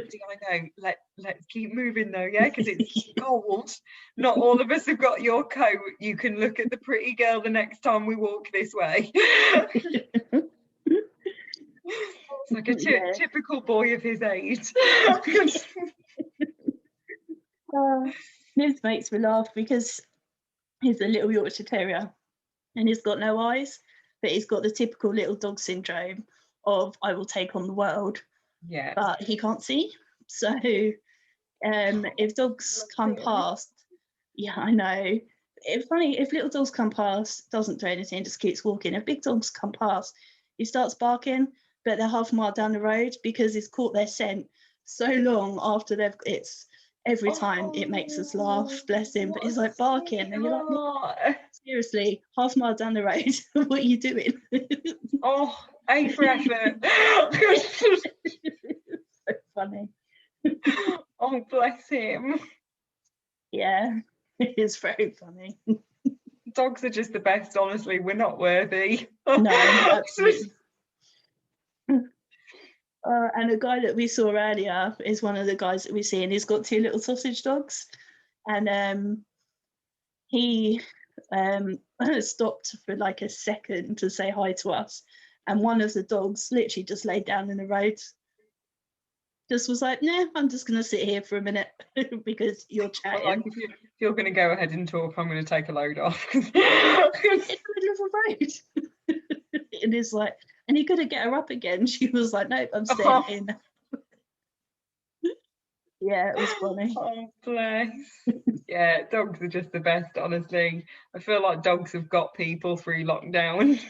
I know, let's keep moving though, yeah, because it's cold. Not all of us have got your coat. You can look at the pretty girl the next time we walk this way. It's like a typical boy of his age. This makes me laugh because he's a little Yorkshire Terrier and he's got no eyes, but he's got the typical little dog syndrome of I will take on the world, but he can't see. So if dogs come past, I know. It's funny, if little dogs come past, doesn't do anything, just keeps walking. If big dogs come past, he starts barking, but they're half a mile down the road because he's caught their scent so long after every time it makes us laugh, bless him, but he's like barking and you're like, seriously, half a mile down the road, what are you doing? A for effort. So funny. Oh, bless him. Yeah, it is very funny. Dogs are just the best, honestly. We're not worthy. No, absolutely. And the guy that we saw earlier is one of the guys that we see, and he's got two little sausage dogs. And he stopped for like a second to say hi to us. And one of the dogs literally just laid down in the road. Just was like, nah, I'm just going to sit here for a minute because you're chatting. Well, like if you're going to go ahead and talk, I'm going to take a load off. It's the middle of a road. It is like, And he couldn't get her up again. She was like, nope, I'm staying in. Yeah, it was funny. Oh, bless. Yeah, dogs are just the best, honestly. I feel like dogs have got people through lockdown.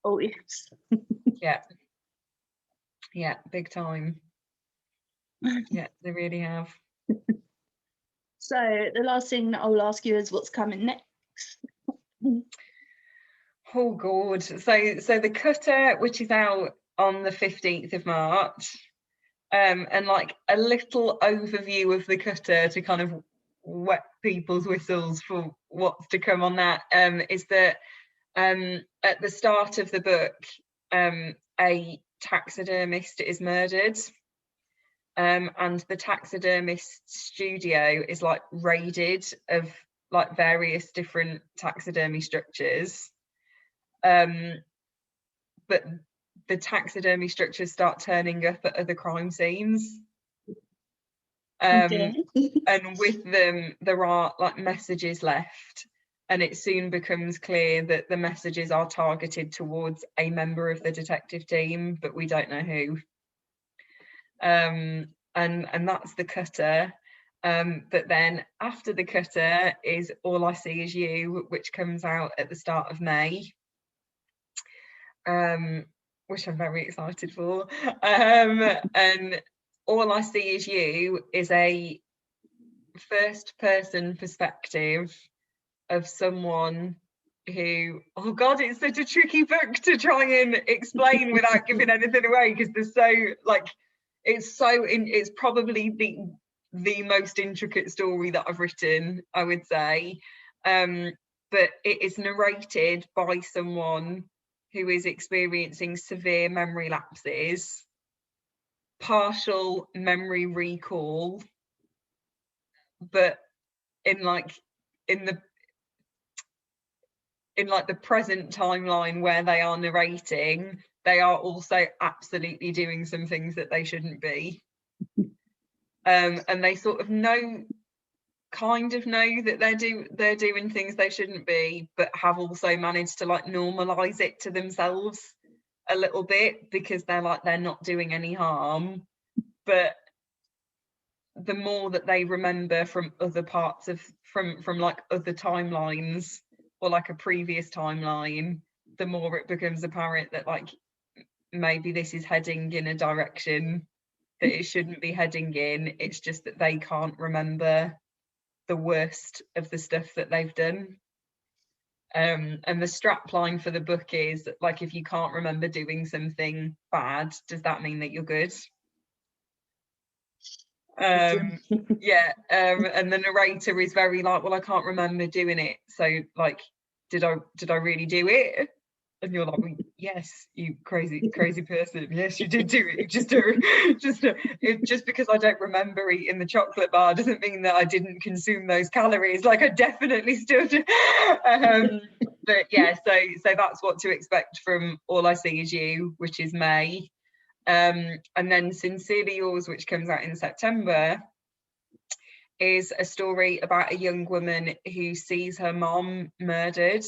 Oh, yes. Yeah. Yeah, big time. Yeah, they really have. So the last thing that I'll ask you is what's coming next? Oh, God. So the Cutter, which is out on the 15th of March, and like a little overview of the Cutter to kind of wet people's whistles for what's to come on that, is that at the start of the book, a taxidermist is murdered, and the taxidermist studio is like raided of like various different taxidermy structures, but the taxidermy structures start turning up at other crime scenes, Okay. and with them there are like messages left, and it soon becomes clear that the messages are targeted towards a member of the detective team, but we don't know who. And that's the Cutter. But then after the Cutter is All I See Is You, which comes out at the start of May, which I'm very excited for. And All I See Is You is a first person perspective of someone who, oh God, it's such a tricky book to try and explain without giving anything away, because there's so like, it's probably the most intricate story that I've written, I would say. But it is narrated by someone who is experiencing severe memory lapses, partial memory recall, but in the present timeline where they are narrating, they are also absolutely doing some things that they shouldn't be. And they sort of kind of know that they're doing things they shouldn't be, but have also managed to like normalize it to themselves a little bit, because they're not doing any harm. But the more that they remember from other parts of from like other timelines or like a previous timeline, the more it becomes apparent that like maybe this is heading in a direction that it shouldn't be heading in. It's just that they can't remember the worst of the stuff that they've done. And the strap line for the book is like, if you can't remember doing something bad, does that mean that you're good? Yeah. And the narrator is very like, well, I can't remember doing it, so like, did I really do it? And you're like, well, yes, you crazy person, yes, you did do it. Just because I don't remember eating the chocolate bar doesn't mean that I didn't consume those calories. Like, I definitely still do. But yeah, so that's what to expect from All I See Is You, which is May. And then Sincerely Yours, which comes out in September, is a story about a young woman who sees her mom murdered.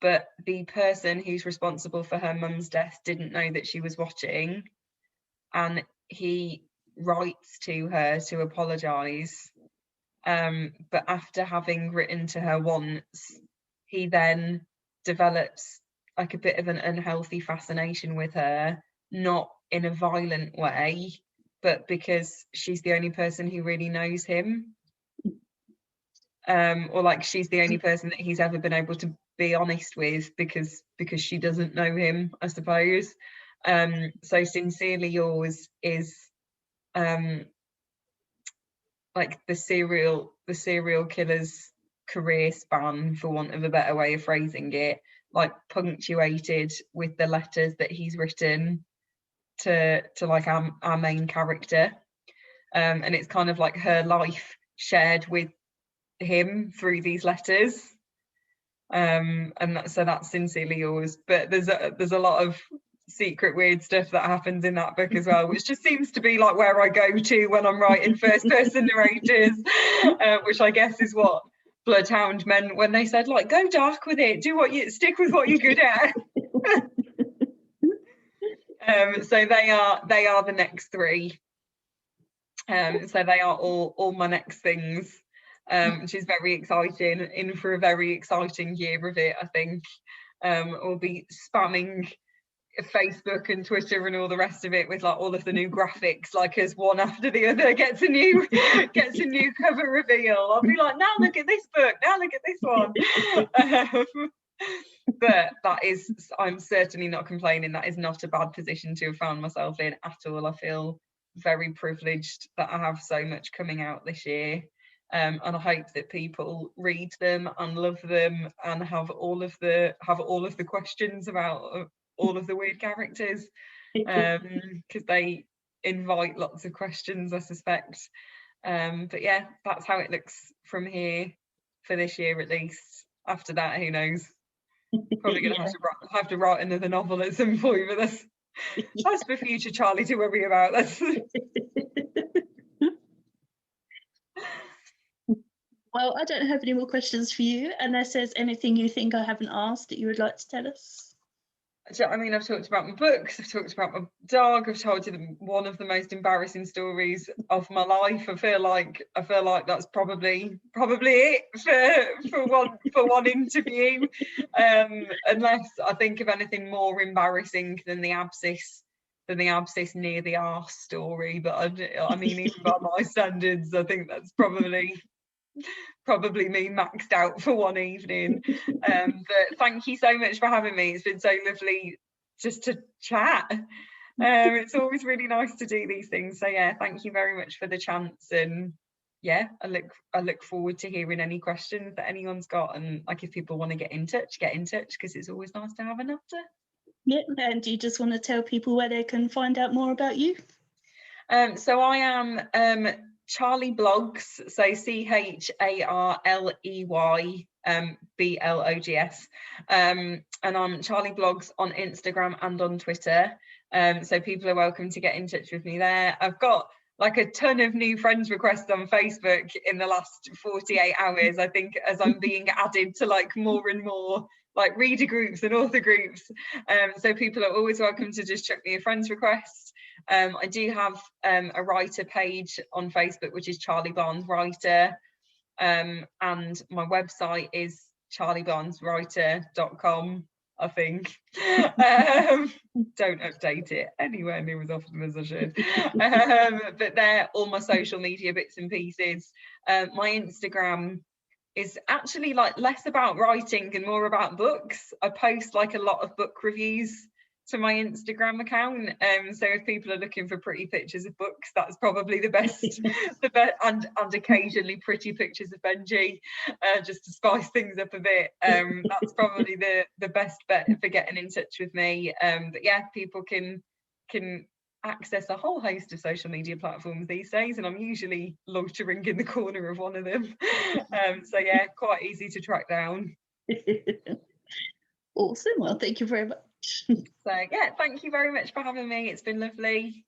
But the person who's responsible for her mum's death didn't know that she was watching, and he writes to her to apologise. But after having written to her once, he then develops like a bit of an unhealthy fascination with her, not in a violent way, but because she's the only person who really knows him. Or like, she's the only person that he's ever been able to be honest with, because she doesn't know him, I suppose. So Sincerely Yours is like the serial killer's career span, for want of a better way of phrasing it, like punctuated with the letters that he's written to like our main character. And it's kind of like her life shared with him through these letters. And so that's Sincerely Yours. But there's a lot of secret weird stuff that happens in that book as well, which just seems to be like where I go to when I'm writing first person narrators, which I guess is what bloodhound meant when they said, like, go dark with it, stick with what you're good at. So they are the next three. So they are all my next things, which is very exciting. In for a very exciting year of it, I think. We'll be spamming Facebook and Twitter and all the rest of it with like all of the new graphics, like as one after the other gets a new cover reveal. I'll be like, now look at this book, now look at this one. But I'm certainly not complaining. That is not a bad position to have found myself in at all. I feel very privileged that I have so much coming out this year. And I hope that people read them and love them and have all of the questions about all of the weird characters, because they invite lots of questions, I suspect. But yeah, that's how it looks from here for this year, at least. After that, who knows? Probably gonna have to write another novel at some point, but that's for future Charley to worry about. Well, I don't have any more questions for you, unless there's anything you think I haven't asked that you would like to tell us. I mean, I've talked about my books, I've talked about my dog, I've told you one of the most embarrassing stories of my life. I feel like that's probably it for one interview. Unless I think of anything more embarrassing than the abscess near the arse story. But I mean, even by my standards, I think that's probably me maxed out for one evening. But thank you so much for having me. It's been so lovely just to chat. It's always really nice to do these things. So yeah, thank you very much for the chance. And yeah, I look forward to hearing any questions that anyone's got. And like, if people want to get in touch, because it's always nice to have an answer. Yeah, and do you just want to tell people where they can find out more about you? So I am Charley Blogs, so CHARLEY BLOGS, and I'm Charley Blogs on Instagram and on Twitter. So people are welcome to get in touch with me there. I've got like a ton of new friends requests on Facebook in the last 48 hours, I think, as I'm being added to like more and more like reader groups and author groups. So people are always welcome to just chuck me a friend's request. I do have a writer page on Facebook, which is Charley Barnes Writer, and my website is charleybarneswriter.com, I think. Don't update it anywhere near as often as I should. But they're all my social media bits and pieces. My Instagram is actually like less about writing and more about books. I post like a lot of book reviews to my Instagram account, so if people are looking for pretty pictures of books, that's probably the best. And occasionally pretty pictures of Benji, just to spice things up a bit. That's probably the best bet for getting in touch with me. But yeah, people can access a whole host of social media platforms these days, and I'm usually loitering in the corner of one of them. So yeah, quite easy to track down. Awesome. Well, thank you very much. So yeah, thank you very much for having me. It's been lovely.